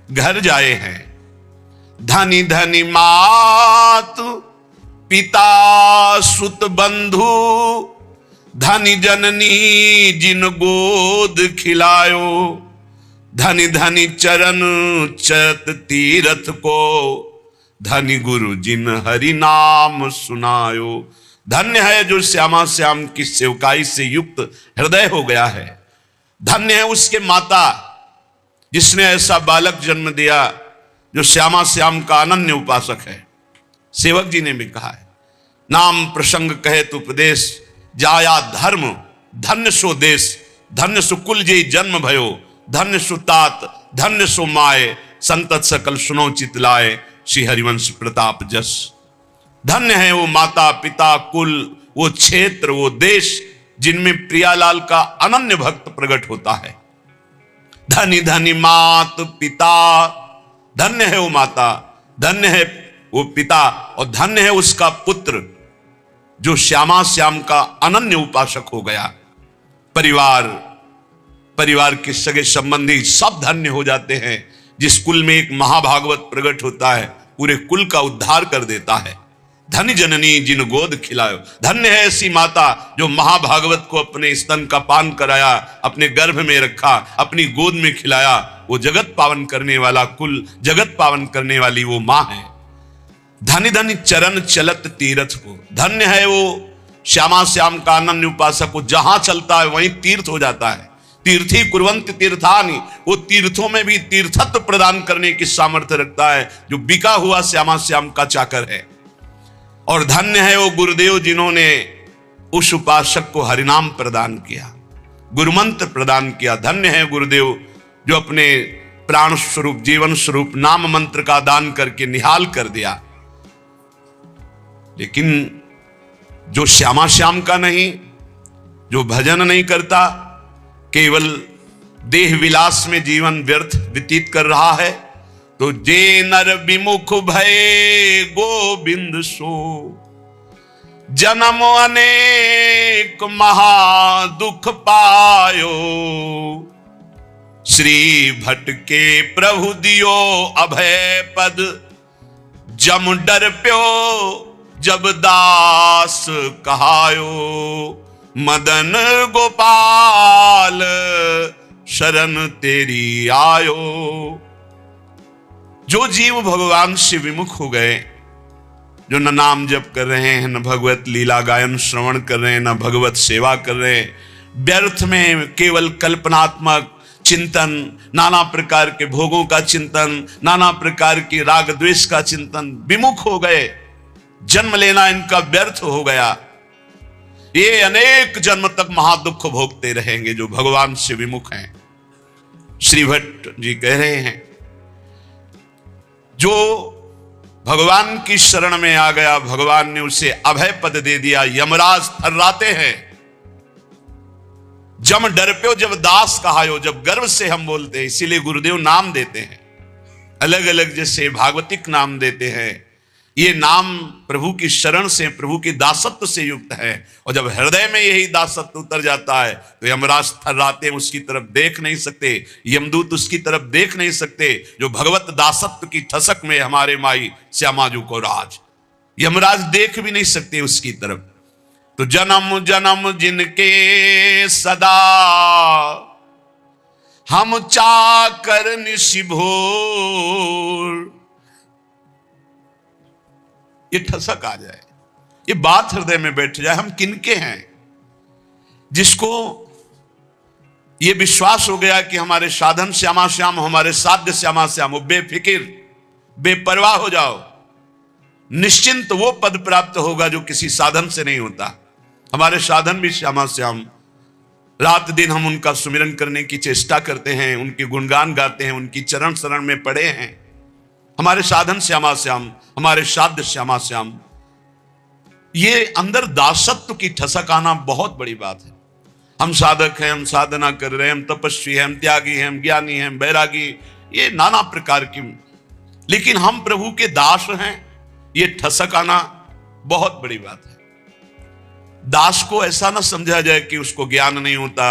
घर जाए हैं। धनि धनि मातु पिता सुत बंधु, धनि जननी जिन गोद खिलायो, धनि धनि चरण चत तीरथ को, धनि गुरु जिन हरि नाम सुनायो। धन्य है जो श्यामा श्याम की सेवकाई से युक्त हृदय हो गया है। धन्य है उसके माता जिसने ऐसा बालक जन्म दिया जो श्यामा श्याम का अनन्य उपासक है। सेवक जी ने भी कहा है, नाम प्रसंग कहे तो उपदेश, जाया धर्म धन्य सो देश, धन्य सो कुल जय जन्म भयो, धन्य सो तात धन्य सो माए, संतत सकल सुनो चितलाए, श्री हरिवंश प्रताप जस। धन्य है वो माता पिता कुल, वो क्षेत्र, वो देश जिनमें प्रियालाल का अनन्य भक्त प्रकट होता है। धनी धनी मात पिता, धन्य है वो माता, धन्य है वो पिता और धन्य है उसका पुत्र जो श्यामा श्याम का अनन्य उपासक हो गया। परिवार के सगे संबंधी सब धन्य हो जाते हैं। जिस कुल में एक महाभागवत प्रकट होता है पूरे कुल का उद्धार कर देता है। धन्य जननी जिन गोद खिलायो, धन्य है ऐसी माता जो महाभागवत को अपने स्तन का पान कराया, अपने गर्भ में रखा, अपनी गोद में खिलाया। वो जगत पावन करने वाला कुल, जगत पावन करने वाली वो मां है। धन्य धन्य चरण चलत तीर्थ को, धन्य है वो श्यामा श्याम का अनन्य उपासक को, जहां चलता है वहीं तीर्थ हो जाता है। तीर्थी कुर्वन्ति तीर्थानि, वो तीर्थों में भी तीर्थत्व प्रदान करने की सामर्थ्य रखता है जो बिका हुआ श्यामा श्याम का चाकर है। और धन्य है वो गुरुदेव जिन्होंने उस उपासक को हरिनाम प्रदान किया, गुरुमंत्र प्रदान किया। धन्य है गुरुदेव जो अपने प्राण स्वरूप जीवन स्वरूप नाम मंत्र का दान करके निहाल कर दिया। लेकिन जो श्यामा श्याम का नहीं, जो भजन नहीं करता, केवल देह विलास में जीवन व्यर्थ व्यतीत कर रहा है, तो जे नर विमुख भय गोविंद सो, जन्म अनेक महा दुख पायो। श्री भट्ट के प्रभु दियो अभय पद, जम डर प्यो जब दास कहायो। मदन गोपाल शरण तेरी आयो। जो जीव भगवान से विमुख हो गए, जो न नाम जप कर रहे हैं, न भगवत लीला गायन श्रवण कर रहे हैं, न भगवत सेवा कर रहे हैं, व्यर्थ में केवल कल्पनात्मक चिंतन, नाना प्रकार के भोगों का चिंतन, नाना प्रकार की राग द्वेष का चिंतन, विमुख हो गए। जन्म लेना इनका व्यर्थ हो गया। ये अनेक जन्म तक महादुख भोगते रहेंगे जो भगवान से विमुख हैं। श्री भट्ट जी कह रहे हैं, जो भगवान की शरण में आ गया, भगवान ने उसे अभय पद दे दिया। यमराज थर्राते हैं। जम डर पे जब दास कहायो, जब गर्व से हम बोलते हैं, इसीलिए गुरुदेव नाम देते हैं, अलग अलग जैसे भागवतिक नाम देते हैं। ये नाम प्रभु की शरण से, प्रभु की दासत्व से युक्त है। और जब हृदय में यही दासत्व उतर जाता है तो यमराज थर्राते, उसकी तरफ देख नहीं सकते, यमदूत उसकी तरफ देख नहीं सकते। जो भगवत दासत्व की ठसक में हमारे माई श्यामाजू को राज, यमराज देख भी नहीं सकते उसकी तरफ। तो जन्म जन्म जिनके सदा हम चाकर निशिभोर, ये ठसक आ जाए, ये बात हृदय में बैठ जाए, हम किनके हैं। जिसको ये विश्वास हो गया कि हमारे साधन श्यामा श्याम, हमारे साध्य श्यामा श्याम, वो बेफिक्र बेपरवाह हो जाओ, निश्चिंत वो पद प्राप्त होगा जो किसी साधन से नहीं होता। हमारे साधन भी श्यामा श्याम, रात दिन हम उनका सुमिरन करने की चेष्टा करते हैं, उनके गुणगान गाते हैं, उनकी चरण शरण में पड़े हैं। हमारे साधन श्यामा श्याम, हमारे साध्य श्यामा श्याम, ये अंदर दासत्व की ठसक आना बहुत बड़ी बात है। हम साधक हैं, हम साधना कर रहे हैं, हम तपस्वी हैं, हम त्यागी हैं, हम ज्ञानी हैं, बैरागी, ये नाना प्रकार की, लेकिन हम प्रभु के दास हैं, ये ठसक आना बहुत बड़ी बात है। दास को ऐसा ना समझा जाए कि उसको ज्ञान नहीं होता,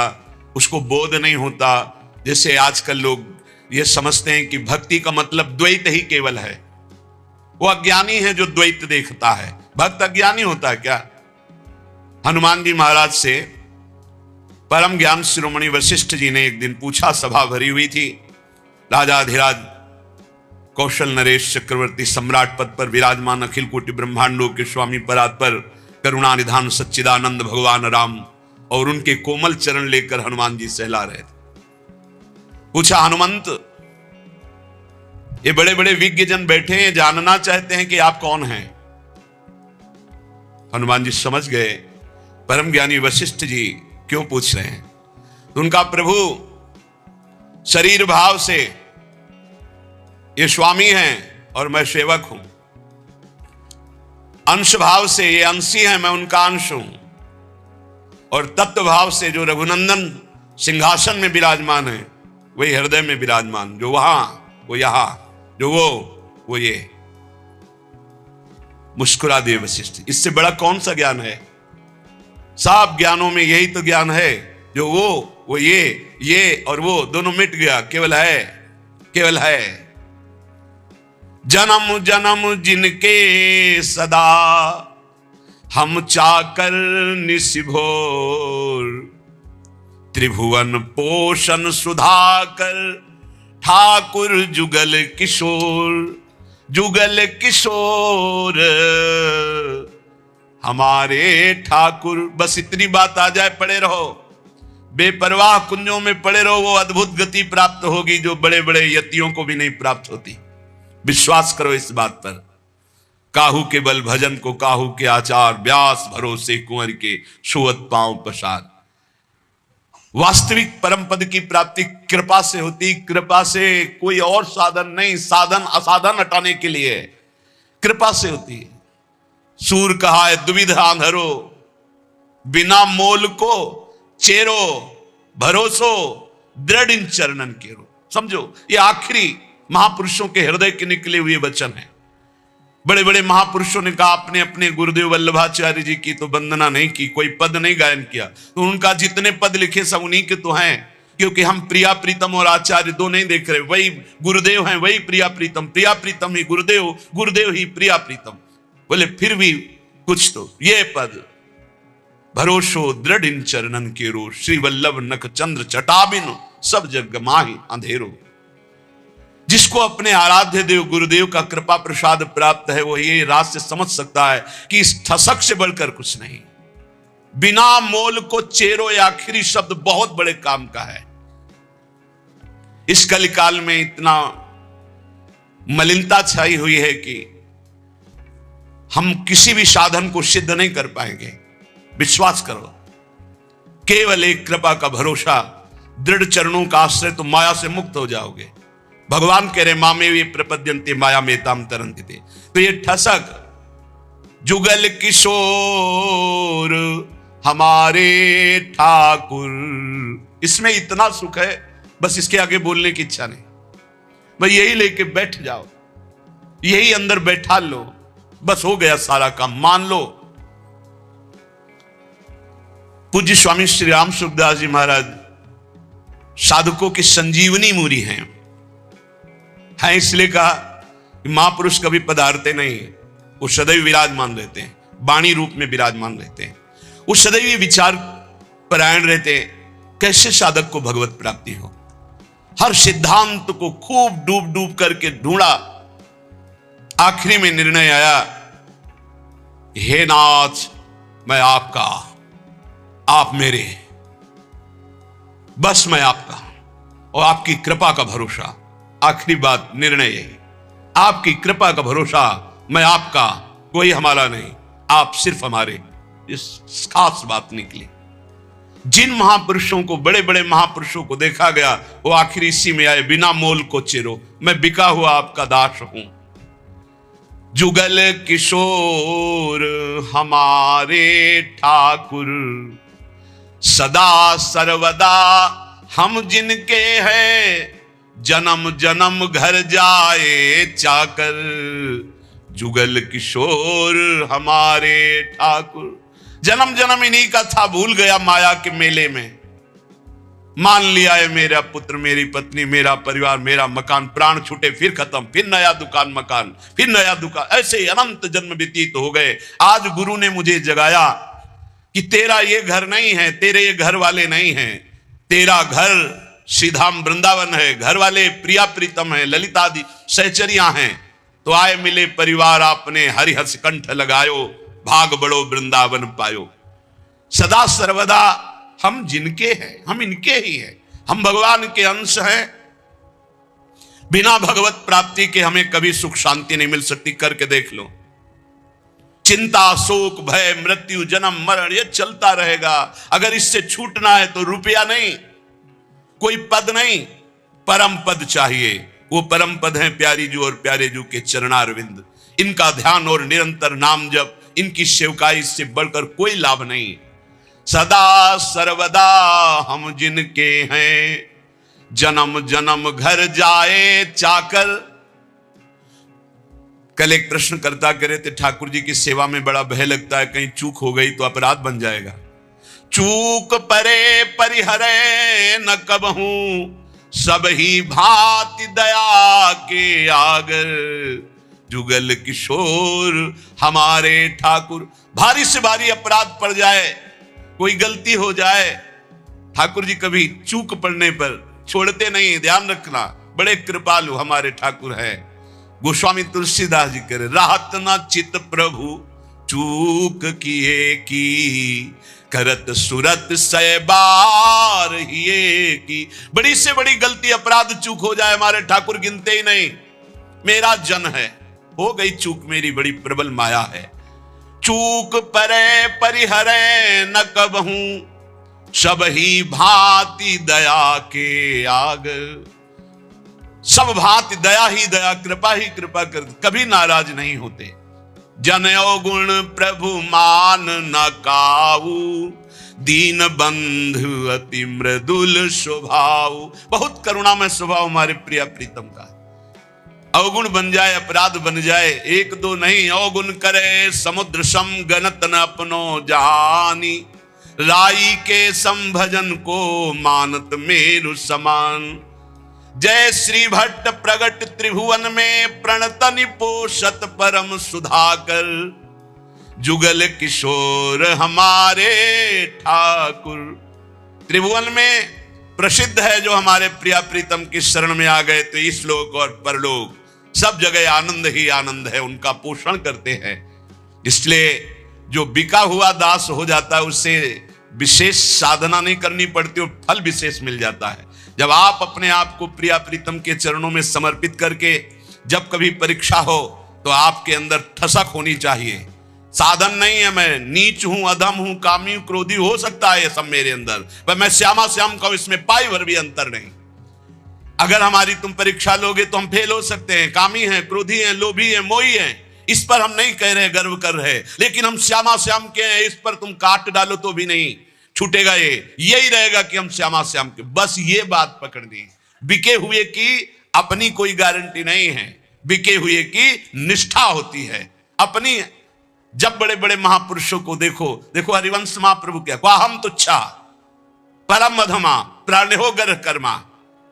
उसको बोध नहीं होता। जैसे आजकल लोग ये समझते हैं कि भक्ति का मतलब द्वैत ही केवल है। वो अज्ञानी है जो द्वैत देखता है। भक्त अज्ञानी होता है क्या? हनुमान जी महाराज से परम ज्ञान शिरोमणि वशिष्ठ जी ने एक दिन पूछा, सभा भरी हुई थी, राजाधिराज कौशल नरेश चक्रवर्ती सम्राट पद पर विराजमान अखिल कोटि ब्रह्मांडों के स्वामी परात्पर करुणा निधान सच्चिदानंद भगवान राम, और उनके कोमल चरण लेकर हनुमान जी सहला रहे थे। पूछा, हनुमंत, ये बड़े बड़े विज्ञ जन बैठे हैं, जानना चाहते हैं कि आप कौन हैं। हनुमान जी समझ गए परम ज्ञानी वशिष्ठ जी क्यों पूछ रहे हैं। तो उनका प्रभु शरीर भाव से ये स्वामी हैं और मैं सेवक हूं, अंश भाव से ये अंशी हैं, मैं उनका अंश हूं, और तत्व भाव से जो रघुनंदन सिंहासन में विराजमान है वही हृदय में विराजमान, जो वहां वो यहां, जो वो ये। मुस्कुरा दिए वशिष्ठ। इससे बड़ा कौन सा ज्ञान है? सब ज्ञानों में यही तो ज्ञान है, जो वो ये और वो दोनों मिट गया, केवल है, केवल है। जन्म जन्म जिनके सदा हम चाकर निशिभोर, त्रिभुवन पोषण सुधाकर ठाकुर जुगल किशोर, जुगल किशोर हमारे ठाकुर। बस इतनी बात आ जाए, पड़े रहो, बेपरवाह कुंजों में पड़े रहो, वो अद्भुत गति प्राप्त होगी जो बड़े बड़े यतियों को भी नहीं प्राप्त होती। विश्वास करो इस बात पर। काहू के बल भजन को काहू के आचार, व्यास भरोसे कुंवर के सुवत पांव पसार। वास्तविक परम पद की प्राप्ति कृपा से होती, कृपा से, कोई और साधन नहीं। साधन असाधन हटाने के लिए कृपा से होती है। सूर कहा है दुविधा आंधरो, बिना मोल को चेरो, भरोसो दृढ़ इन चरणन केरो। समझो, ये आखिरी महापुरुषों के हृदय के निकले हुए वचन है। बड़े बड़े महापुरुषों ने कहा, अपने अपने गुरुदेव वल्लभाचार्य जी की तो वंदना नहीं की, कोई पद नहीं गायन किया, तो उनका जितने पद लिखे सब उन्हीं के तो हैं। क्योंकि हम प्रिया प्रीतम और आचार्य दो नहीं देख रहे, वही गुरुदेव हैं, वही प्रिया प्रीतम ही गुरुदेव, गुरुदेव ही प्रिया प्रीतम। बोले फिर भी कुछ तो, ये पद भरोसो दृढ़ इन चरणन केरो, श्री वल्लभ नख चंद्र चटाबिन सब जग माहि अंधेरो। जिसको अपने आराध्य देव गुरुदेव का कृपा प्रसाद प्राप्त है, वो ये रास्ते समझ सकता है कि इस ठसक से बढ़कर कुछ नहीं। बिना मोल को चेरो, ये आखिरी शब्द बहुत बड़े काम का है। इस कलिकाल में इतना मलिनता छाई हुई है कि हम किसी भी साधन को सिद्ध नहीं कर पाएंगे। विश्वास करो, केवल एक कृपा का भरोसा, दृढ़ चरणों का आश्रय, तो माया से मुक्त हो जाओगे। भगवान कह रहे मामे वे प्रपद्यन्ते माया मेताम तरन्ति थे। तो ये ठसक जुगल किशोर हमारे ठाकुर, इसमें इतना सुख है, बस इसके आगे बोलने की इच्छा नहीं। भाई यही लेके बैठ जाओ, यही अंदर बैठा लो, बस हो गया सारा काम, मान लो। पूज्य स्वामी श्री राम सुखदास जी महाराज साधकों की संजीवनी मूरी हैं। इसलिए कहा कि महापुरुष कभी पधारते नहीं, वो सदैव विराजमान रहते हैं, वाणी रूप में विराजमान रहते हैं, वो सदैव विचार परायण रहते हैं। कैसे साधक को भगवत प्राप्ति हो? हर सिद्धांत को खूब डूब डूब करके ढूंढा, आखिरी में निर्णय आया, हे नाथ मैं आपका, आप मेरे, बस मैं आपका और आपकी कृपा का भरोसा। आखिरी बात, निर्णय यही, आपकी कृपा का भरोसा, मैं आपका, कोई हमारा नहीं, आप सिर्फ हमारे। इस खास बात निकली। जिन महापुरुषों को, बड़े बड़े महापुरुषों को देखा गया, वो आखिर इसी में आए, बिना मोल को चिरो, मैं बिका हुआ आपका दास हूं। जुगल किशोर हमारे ठाकुर, सदा सर्वदा हम जिनके हैं, जन्म जन्म घर जाए चाकर, जुगल किशोर हमारे ठाकुर। जन्म जन्म इन्हीं का था, भूल गया माया के मेले में। मान लिया है मेरा पुत्र, मेरी पत्नी, मेरा परिवार, मेरा मकान, प्राण छूटे फिर खत्म, फिर नया दुकान मकान, फिर नया दुकान, ऐसे अनंत जन्म व्यतीत हो गए। आज गुरु ने मुझे जगाया कि तेरा ये घर नहीं है, तेरे ये घर वाले नहीं हैं, तेरा घर श्रीधाम वृंदावन है, घर वाले प्रिया प्रीतम है, ललितादि सहचरियां हैं। तो आए मिले परिवार आपने, हरिहस कंठ लगायो, भाग बड़ो वृंदावन पायो। सदा सर्वदा हम जिनके हैं, हम इनके ही हैं, हम भगवान के अंश हैं। बिना भगवत प्राप्ति के हमें कभी सुख शांति नहीं मिल सकती। करके देख लो, चिंता शोक भय मृत्यु जन्म मरण ये चलता रहेगा। अगर इससे छूटना है तो रुपया नहीं, कोई पद नहीं, परम पद चाहिए। वो परम पद हैं प्यारी जू और प्यारे जू के चरणारविंद। इनका ध्यान और निरंतर नाम जप, इनकी सेवकाई से बढ़कर कोई लाभ नहीं। सदा सर्वदा हम जिनके हैं, जन्म जन्म घर जाए चाकर। कल एक प्रश्न करता करे थे, ठाकुर जी की सेवा में बड़ा भय लगता है, कहीं चूक हो गई तो अपराध बन जाएगा। चूक परे परिहरे न कबहूं, सब ही भांति दया के आगर। जुगल किशोर हमारे ठाकुर। भारी से भारी अपराध पड़ जाए, कोई गलती हो जाए, ठाकुर जी कभी चूक पड़ने पर छोड़ते नहीं, ध्यान रखना, बड़े कृपालु हमारे ठाकुर है। गोस्वामी तुलसीदास जी करे, राहत न चित प्रभु चूक किए की, करत सुरत सै बार हिये की। बड़ी से बड़ी गलती अपराध चूक हो जाए, हमारे ठाकुर गिनते ही नहीं। मेरा जन है, हो गई चूक मेरी बड़ी प्रबल माया है। चूक परे परिहरे न कबहूं, सब ही भांति दया के आगर। सब भांति दया ही दया, कृपा ही कृपा कर, कभी नाराज नहीं होते। जनयो गुण प्रभु मान न काऊ, दीन बंधु अति मृदुल स्वभाव। बहुत करुणामय स्वभाव हमारे प्रिय प्रीतम का। अवगुण बन जाए, अपराध बन जाए, एक दो नहीं, अवगुण करे समुद्र सम गणत न अपनो जहानी। राई के संभजन को मानत मेरु समान। जय श्री भट्ट प्रगट त्रिभुवन में, प्रणतनि पोषत परम सुधाकर। जुगल किशोर हमारे ठाकुर। त्रिभुवन में प्रसिद्ध है जो हमारे प्रिया प्रीतम की शरण में आ गए तो इस लोक और परलोक सब जगह आनंद ही आनंद है, उनका पोषण करते हैं। इसलिए जो बिका हुआ दास हो जाता है उससे विशेष साधना नहीं करनी पड़ती और फल विशेष मिल जाता है। जब आप अपने आप को प्रिया प्रीतम के चरणों में समर्पित करके जब कभी परीक्षा हो तो आपके अंदर ठसक होनी चाहिए। साधन नहीं है, मैं नीच हूं, अधम हूं, कामी हूं, क्रोधी, हो सकता है ये सब मेरे अंदर, पर मैं श्यामा श्याम का इसमें पाई भर भी अंतर नहीं। अगर हमारी तुम परीक्षा लोगे तो हम फेल हो सकते हैं, कामी हैं, क्रोधी हैं, लोभी हैं, मोही हैं, इस पर हम नहीं कह रहे गर्व कर रहे, लेकिन हम श्यामा श्याम के हैं, इस पर तुम काट डालो तो भी नहीं छूटेगा। यही रहेगा कि हम श्यामा श्याम के, बस ये बात पकड़नी है। बिके हुए की अपनी कोई गारंटी नहीं है, बिके हुए की निष्ठा होती है अपनी। जब बड़े बड़े महापुरुषों को देखो, देखो हरिवंश महाप्रभु क्या, हम तुच्छा परम अधमा प्राणेहो गर कर्मा,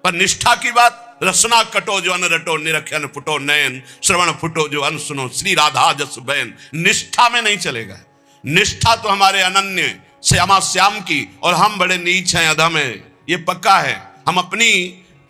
पर निष्ठा की बात, रसना कटो जो अन रटो, निरखन फुटो नयन, श्रवण फुटो जो अन सुनो, श्री राधा जस बहन। निष्ठा में नहीं चलेगा। निष्ठा तो हमारे अनन्य श्यामा श्याम की, और हम बड़े नीच हैं, अधम हैं, ये पक्का है। हम अपनी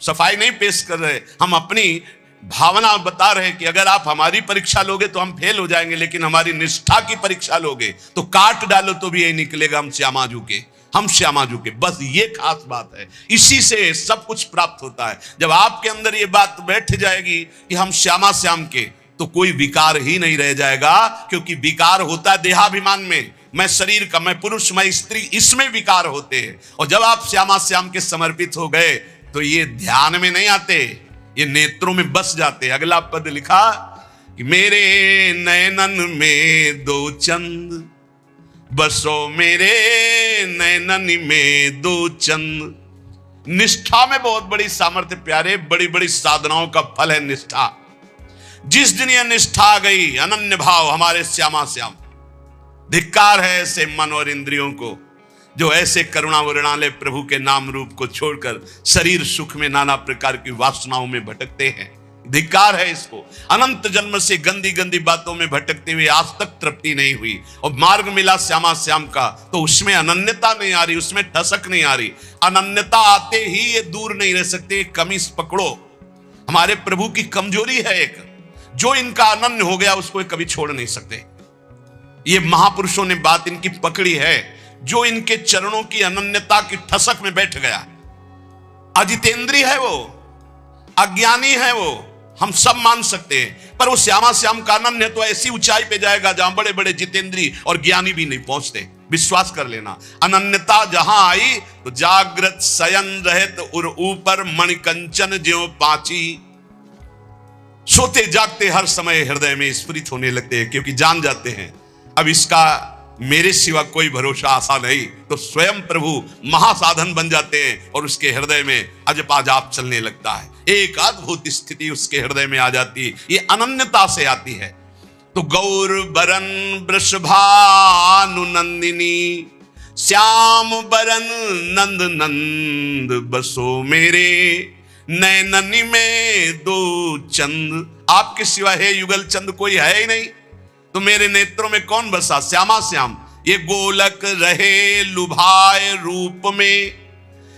सफाई नहीं पेश कर रहे, हम अपनी भावना बता रहे कि अगर आप हमारी परीक्षा लोगे तो हम फेल हो जाएंगे, लेकिन हमारी निष्ठा की परीक्षा लोगे तो काट डालो तो भी यही निकलेगा, हम श्यामाजू के, हम श्यामाजू के। बस ये खास बात है, इसी से सब कुछ प्राप्त होता है। जब आपके अंदर ये बात बैठ जाएगी कि हम श्यामा श्याम के, तो कोई विकार ही नहीं रह जाएगा, क्योंकि विकार होता है देहाभिमान में, मैं शरीर का, मैं पुरुष, मैं स्त्री, इसमें विकार होते हैं। और जब आप श्यामा श्याम के समर्पित हो गए तो ये ध्यान में नहीं आते, ये नेत्रों में बस जाते। अगला पद लिखा कि मेरे नयनन में दो चंद, बसो मेरे नयनन में दो चंद। निष्ठा में बहुत बड़ी सामर्थ्य प्यारे, बड़ी बड़ी साधनाओं का फल है निष्ठा। जिस दिन यह निष्ठा आ गई, अनन्य भाव हमारे श्यामा श्याम, धिक्कार है ऐसे मन और इंद्रियों को जो ऐसे करुणा वर्णाले प्रभु के नाम रूप को छोड़कर शरीर सुख में नाना प्रकार की वासनाओं में भटकते हैं। धिक्कार है इसको। अनंत जन्म से गंदी गंदी बातों में भटकते हुए आज तक तृप्ति नहीं हुई, और मार्ग मिला श्यामा श्याम का तो उसमें अनन्यता नहीं आ रही, उसमें ठसक नहीं आ रही। अनन्यता आते ही ये दूर नहीं रह सकते। कमी पकड़ो, हमारे प्रभु की कमजोरी है एक, जो इनका अनन्य हो गया उसको कभी छोड़ नहीं सकते। ये महापुरुषों ने बात इनकी पकड़ी है। जो इनके चरणों की अनन्यता की ठसक में बैठ गया, अजितेंद्री है वो, अज्ञानी है वो, हम सब मान सकते हैं, पर वो श्यामा श्याम का अनन्य तो ऐसी ऊंचाई पे जाएगा जहां बड़े बड़े जितेंद्री और ज्ञानी भी नहीं पहुंचते। विश्वास कर लेना, अनन्यता जहां आई तो जागृत शयन रहत उर ऊपर मणिकंचन ज्यों पांची। सोते जागते हर समय हृदय में स्फुरित होने लगते हैं, क्योंकि जान जाते हैं अब इसका मेरे सिवा कोई भरोसा आशा नहीं, तो स्वयं प्रभु महासाधन बन जाते हैं और उसके हृदय में अजपाजाप चलने लगता है। एक अद्भुत स्थिति उसके हृदय में आ जाती है, ये अनन्यता से आती है। तो गौर बरन वृषभानु नंदिनी, श्याम बरन नंद नंद बसो मेरे, नैननी में दो चंद, आपके सिवा है युगल चंद कोई है ही नहीं, तो मेरे नेत्रों में कौन बसा? श्यामा श्याम। ये गोलक रहे लुभाए रूप में,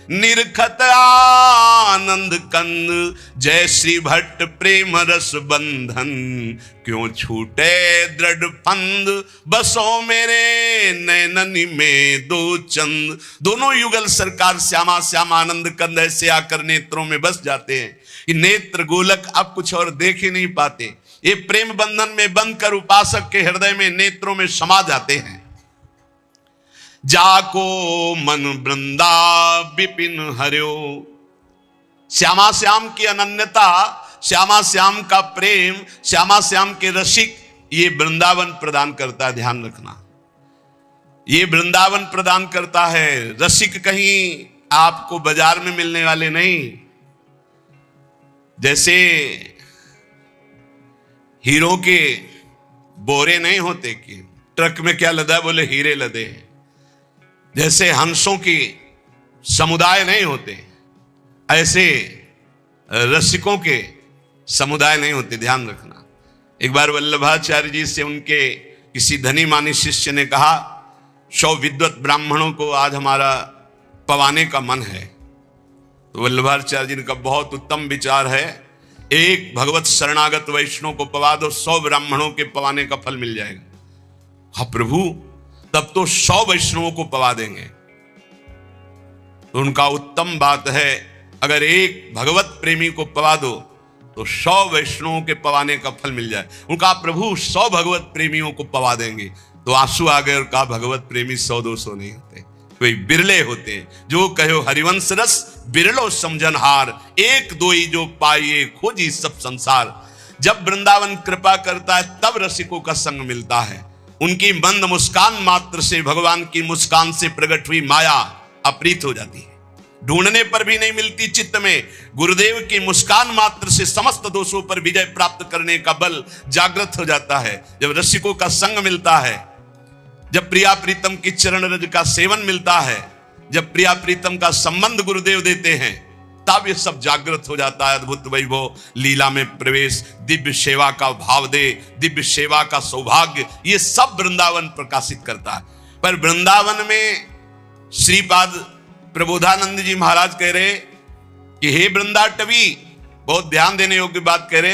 निरखत आनंद कंद, जय श्री भट्ट प्रेम रस बंधन, क्यों छूटे दृढ़ फंद, बसो मेरे नैननी में दो चंद। दोनों युगल सरकार श्यामा श्याम आनंद कंद ऐसे आकर नेत्रों में बस जाते हैं कि नेत्र गोलक अब कुछ और देख ही नहीं पाते, ये प्रेम बंधन में बंद कर उपासक के हृदय में नेत्रों में समा जाते हैं। जाको मन वृंदा विपिन हरियो, श्यामा श्याम की अनन्यता, श्यामा श्याम का प्रेम, श्यामा श्याम के रसिक, ये वृंदावन प्रदान करता है। ध्यान रखना, ये वृंदावन प्रदान करता है। रसिक कहीं आपको बाजार में मिलने वाले नहीं। जैसे हीरो के बोरे नहीं होते कि ट्रक में क्या लदा है, बोले हीरे लदे हैं। जैसे हंसों की समुदाय नहीं होते, ऐसे रसिकों के समुदाय नहीं होते। ध्यान रखना। एक बार वल्लभाचार्य जी से उनके किसी धनी मानी शिष्य ने कहा, 100 विद्वत ब्राह्मणों को आज हमारा पवाने का मन है। तो वल्लभाचार्य जी का बहुत उत्तम विचार है, एक भगवत शरणागत वैष्णव को पवा दो, 100 ब्राह्मणों के पवाने का फल मिल जाएगा। हाँ प्रभु, तब तो 100 वैष्णवों को पवा देंगे। तो उनका उत्तम बात है, अगर एक भगवत प्रेमी को पवा दो तो 100 वैष्णवों के पवाने का फल मिल जाए। उनका प्रभु 100 भगवत प्रेमियों को पवा देंगे। तो आंसू आ गए और कहा, भगवत प्रेमी 100-200 नहीं होते, कोई बिरले होते हैं। जो कहो हरिवंश रस बिरलो समझनहार, एक दो ही जो पाइए खोजी सब संसार। जब वृंदावन कृपा करता है तब रसिकों का संग मिलता है। उनकी मंद मुस्कान मात्र से, भगवान की मुस्कान से प्रकट हुई माया अप्रीत हो जाती है, ढूंढने पर भी नहीं मिलती चित्त में। गुरुदेव की मुस्कान मात्र से समस्त दोषों पर विजय प्राप्त करने का बल जागृत हो जाता है। जब रसिकों का संग मिलता है, जब प्रिया प्रीतम की चरण रज का सेवन मिलता है, जब प्रिया प्रीतम का संबंध गुरुदेव देते हैं, तब ये सब जागृत हो जाता है। अद्भुत वैभव, लीला में प्रवेश, दिव्य सेवा का भाव दे, दिव्य सेवा का सौभाग्य, ये सब वृंदावन प्रकाशित करता है। पर वृंदावन में श्रीपाद प्रबोधानंद जी महाराज कह रहे कि हे वृंदाटवी, बहुत ध्यान देने योग्य बात कह रहे,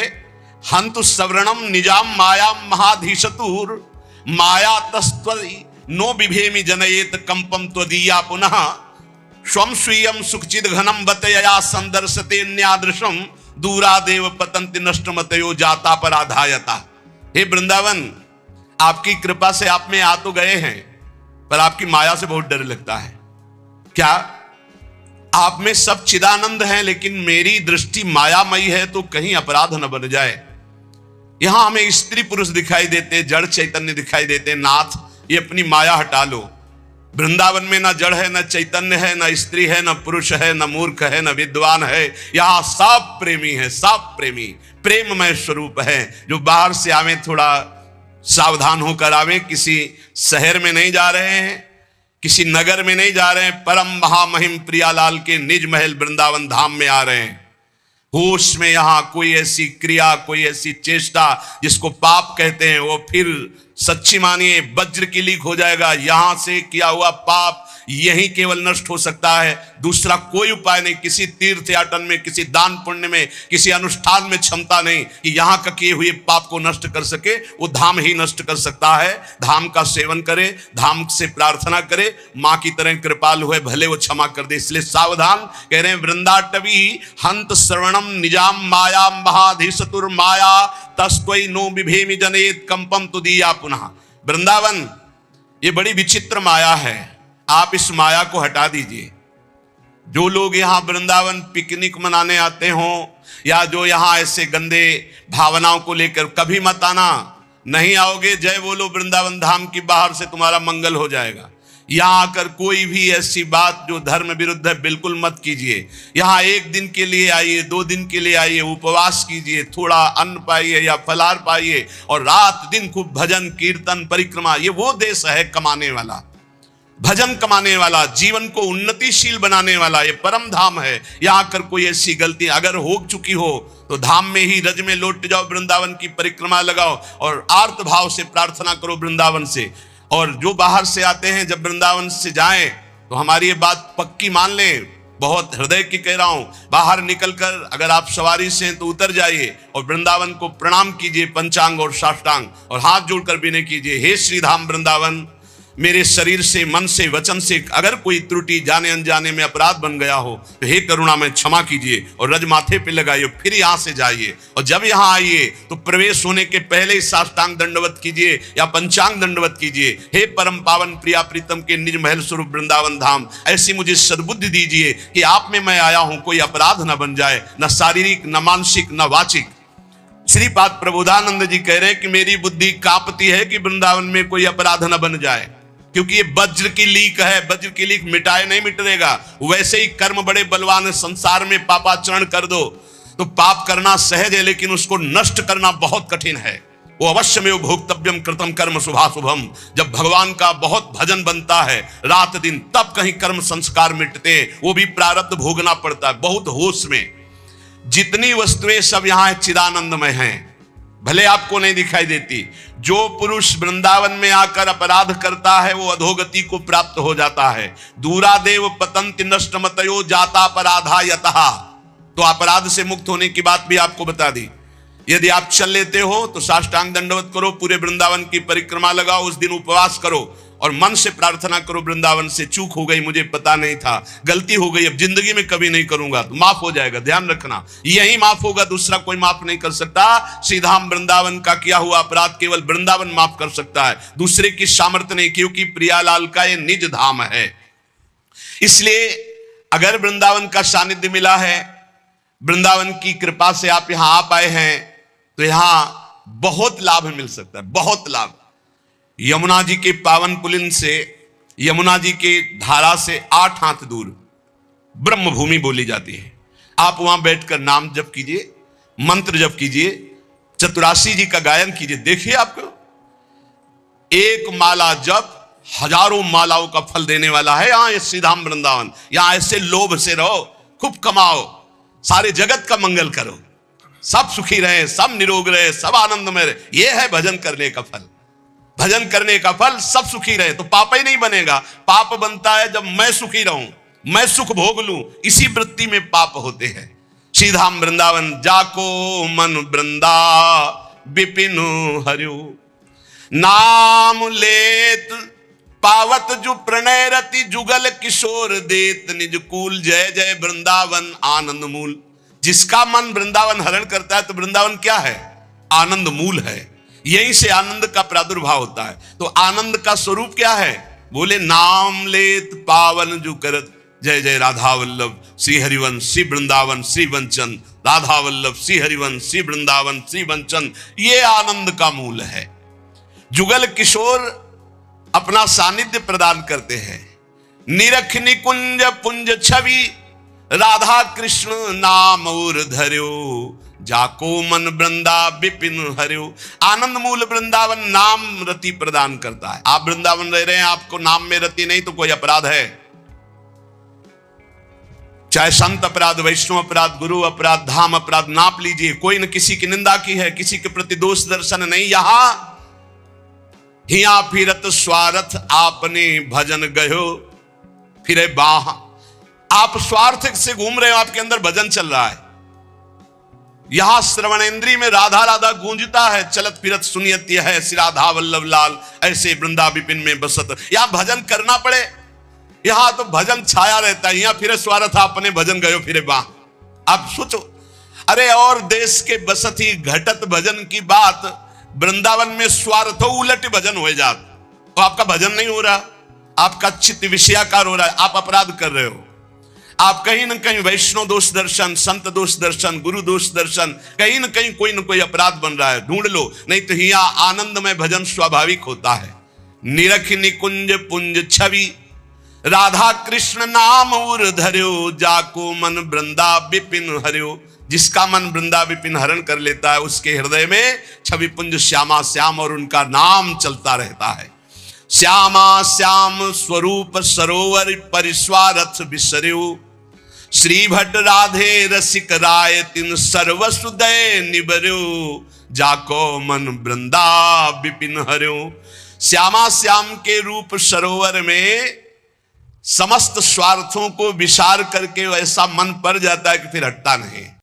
हंतु सवर्णम निजाम माया महाधीशतुर, माया तस्त्वि नो बिभेमि जनयेत कंपम त्वदीया पुनः, स्वम स्वीयम सुखचिद घनम बतया संदर्शते न्यादृशम, दूरादेव पतंति नष्टमतयो जाता पराधायता। हे वृंदावन, आपकी कृपा से आप में आ तो गए हैं, पर आपकी माया से बहुत डर लगता है। क्या आप में सब चिदानंद हैं, लेकिन मेरी दृष्टि मायामयी है, तो कहीं अपराध न बन जाए। यहां हमें स्त्री पुरुष दिखाई देते, जड़ चैतन्य दिखाई देते। नाथ, ये अपनी माया हटा लो। वृंदावन में ना जड़ है, ना चैतन्य है, ना स्त्री है, ना पुरुष है, ना मूर्ख है, ना विद्वान है। यहां सब प्रेमी है, सब प्रेमी प्रेममय स्वरूप है। जो बाहर से आवे थोड़ा सावधान होकर आवे, किसी शहर में नहीं जा रहे हैं, किसी नगर में नहीं जा रहे हैं, परम महामहिम प्रियालाल के निज महल वृंदावन धाम में आ रहे हैं। होश में यहां कोई ऐसी क्रिया, कोई ऐसी चेष्टा जिसको पाप कहते हैं, वो फिर सच्ची मानिए वज्र की लीक हो जाएगा। यहां से किया हुआ पाप यही केवल नष्ट हो सकता है, दूसरा कोई उपाय नहीं। किसी तीर्थ याटन में, किसी दान पुण्य में, किसी अनुष्ठान में क्षमता नहीं कि यहां का किए हुए पाप को नष्ट कर सके। वो धाम ही नष्ट कर सकता है। धाम का सेवन करे, धाम से प्रार्थना करे, मां की तरह कृपालु है, भले वो क्षमा कर दे। इसलिए सावधान कह रहे हैं, वृंदाटवी हंत श्रवणम निजाम माया महाधीशतुर माया तस्त्वयि नो बिभेमि जनेत कंपम तुदीया पुनः। वृंदावन ये बड़ी विचित्र माया है, आप इस माया को हटा दीजिए। जो लोग यहां वृंदावन पिकनिक मनाने आते हों, या जो यहां ऐसे गंदे भावनाओं को लेकर, कभी मत आना। नहीं आओगे, जय बोलो वृंदावन धाम की, बाहर से तुम्हारा मंगल हो जाएगा। यहां आकर कोई भी ऐसी बात जो धर्म विरुद्ध है बिल्कुल मत कीजिए। यहां 1 दिन के लिए आइए, 2 दिन के लिए आइए, उपवास कीजिए, थोड़ा अन्न पाइए या फलाहार पाइए और रात दिन खूब भजन कीर्तन परिक्रमा। ये वो देश है कमाने वाला, भजन कमाने वाला, जीवन को उन्नतिशील बनाने वाला, ये परम धाम है। यहां आकर कोई ऐसी गलती अगर हो चुकी हो तो धाम में ही रज में लौट जाओ, वृंदावन की परिक्रमा लगाओ और आर्त भाव से प्रार्थना करो वृंदावन से। और जो बाहर से आते हैं जब वृंदावन से जाएं तो हमारी ये बात पक्की मान लें, बहुत हृदय की कह रहा हूं, बाहर निकलकर अगर आप सवारी से हैं तो उतर जाइए और वृंदावन को प्रणाम कीजिए पंचांग और साष्टांग, और हाथ जोड़कर विनय कीजिए, हे श्री धाम वृंदावन, मेरे शरीर से, मन से, वचन से अगर कोई त्रुटि जाने अनजाने में अपराध बन गया हो तो हे करुणा में क्षमा कीजिए, और रज माथे पे लगाइए, फिर यहां से जाइए। और जब यहां आइए तो प्रवेश होने के पहले ही साष्टांग दंडवत कीजिए या पंचांग दंडवत कीजिए, हे परम पावन प्रिया प्रीतम के निज महल स्वरूप वृंदावन धाम, ऐसी मुझे सद्बुद्धि दीजिए कि आप में मैं आया हूं, कोई अपराध न बन जाए, न शारीरिक, न मानसिक, न वाचिक। श्रीपाद प्रबोधानंद जी कह रहे हैं कि मेरी बुद्धि कांपती है कि वृंदावन में कोई अपराध न बन जाए, क्योंकि ये वज्र की लीक है, वज्र की लीक मिटाए नहीं मिटेगा। वैसे ही कर्म बड़े बलवान है, संसार में पापाचरण कर दो तो पाप करना सहज है, लेकिन उसको नष्ट करना बहुत कठिन है। वो अवश्य में भोक्तव्यम कृतम कर्म शुभाशुभम, जब भगवान का बहुत भजन बनता है रात दिन, तब कहीं कर्म संस्कार मिटते, वो भी प्रारब्ध भोगना पड़ता है बहुत होश में। जितनी वस्तुएं सब यहां चिदानंदमय हैं, भले आपको नहीं दिखाई देती। जो पुरुष वृंदावन में आकर अपराध करता है वो अधोगति को प्राप्त हो जाता है। दूरादेव पतंति नष्टमतयो जाता अपराधा यतः, तो अपराध से मुक्त होने की बात भी आपको बता दी। यदि आप चल लेते हो तो साष्टांग दंडवत करो, पूरे वृंदावन की परिक्रमा लगाओ, उस दिन उपवास करो और मन से प्रार्थना करो, वृंदावन से चूक हो गई, मुझे पता नहीं था, गलती हो गई, अब जिंदगी में कभी नहीं करूंगा, तो माफ हो जाएगा। ध्यान रखना, यही माफ होगा, दूसरा कोई माफ नहीं कर सकता। श्रीधाम वृंदावन का किया हुआ अपराध केवल वृंदावन माफ कर सकता है, दूसरे की सामर्थ्य नहीं, क्योंकि प्रियालाल का ये निज धाम है। इसलिए अगर वृंदावन का सानिध्य मिला है, वृंदावन की कृपा से आप यहां आ पाए हैं, तो यहां बहुत लाभ मिल सकता है, बहुत लाभ। यमुना जी के पावन पुलिन से, यमुना जी के धारा से 8 हाथ दूर ब्रह्म भूमि बोली जाती है। आप वहां बैठकर नाम जप कीजिए, मंत्र जप कीजिए, चतुरासी जी का गायन कीजिए। देखिए आपको एक माला जप हजारों मालाओं का फल देने वाला है यहां श्रीधाम वृंदावन। यहां ऐसे लोभ से रहो, खूब कमाओ, सारे जगत का मंगल करो, सब सुखी रहे, सब निरोग रहे, सब आनंद में रहे। यह है भजन करने का फल। भजन करने का फल सब सुखी रहे, तो पाप ही नहीं बनेगा। पाप बनता है जब मैं सुखी रहूं, मैं सुख भोग लूं, इसी वृत्ति में पाप होते हैं। श्रीधाम वृंदावन जाको मन वृंदा विपिन हरियो, नाम लेत पावत जु प्रणय रति, जुगल किशोर देत निज कूल, जय जय वृंदावन आनंद मूल। जिसका मन वृंदावन हरण करता है तो वृंदावन क्या है? आनंद मूल है। यहीं से आनंद का प्रादुर्भाव होता है। तो आनंद का स्वरूप क्या है? बोले नाम लेत पावन जु करत, जय जय राधा वल्लभ श्री हरिवंश श्री वृंदावन श्री वंचन, राधा वल्लभ श्री हरिवंश श्री वृंदावन श्री वंचन। ये आनंद का मूल है। जुगल किशोर अपना सानिध्य प्रदान करते हैं। निरख निकुंज पुंज छवि, राधा कृष्ण नाम और धर्यो, जाको मन वृंदा विपिन हरियो। आनंद मूल वृंदावन नाम रति प्रदान करता है। आप वृंदावन रह रहे हैं, आपको नाम में रति नहीं तो कोई अपराध है। चाहे संत अपराध, वैष्णव अपराध, गुरु अपराध, धाम अपराध, नाप लीजिए। कोई न किसी की निंदा की है, किसी के प्रति दोष दर्शन नहीं। यहां हिया फिरत स्वार्थ आपने भजन गयो फिरे बाह। आप स्वार्थ से घूम रहे हो, आपके अंदर भजन चल रहा है। यहां श्रवणेंद्री में राधा राधा गूंजता है, चलत फिरत सुनियत्य है श्री राधा वल्लभ लाल, ऐसे वृंदा विपिन में बसत। यहां भजन करना पड़े, यहां तो भजन छाया रहता है। यहां फिरे स्वार्थ आपने भजन गयो फिरे बाह। आप सोचो, अरे और देश के बसत ही घटत भजन की बात, वृंदावन में स्वार्थो उलट भजन हो जात, तो आपका भजन नहीं हो रहा, आपका चित्त विषयाकार हो रहा है, आप अपराध कर रहे हो। आप कहीं ना कहीं वैष्णव दोष दर्शन, संत दोष दर्शन, गुरु दोष दर्शन, कहीं ना कहीं कोई ना कोई अपराध बन रहा है, ढूंढ लो, नहीं तो हिया आनंदमय भजन स्वाभाविक होता है। निरख निकुंज पुंज छवि राधा कृष्ण नाम उर धर्यो, जाको मन वृंदा विपिन हर्यो। जिसका मन वृंदा विपिन हरण कर लेता है, उसके हृदय में छवि पुंज श्यामा श्याम और उनका नाम चलता रहता है। श्यामा श्याम स्वरूप सरोवर परिस्वारथ विसर्यो, श्री भट्ट राधे रसिक राय तिन सर्वसुदय निबर्यो, जाको मन वृंदा विपिन हर्यो। श्यामा श्याम के रूप सरोवर में समस्त स्वार्थों को विसार करके ऐसा मन पड़ जाता है कि फिर हटता नहीं।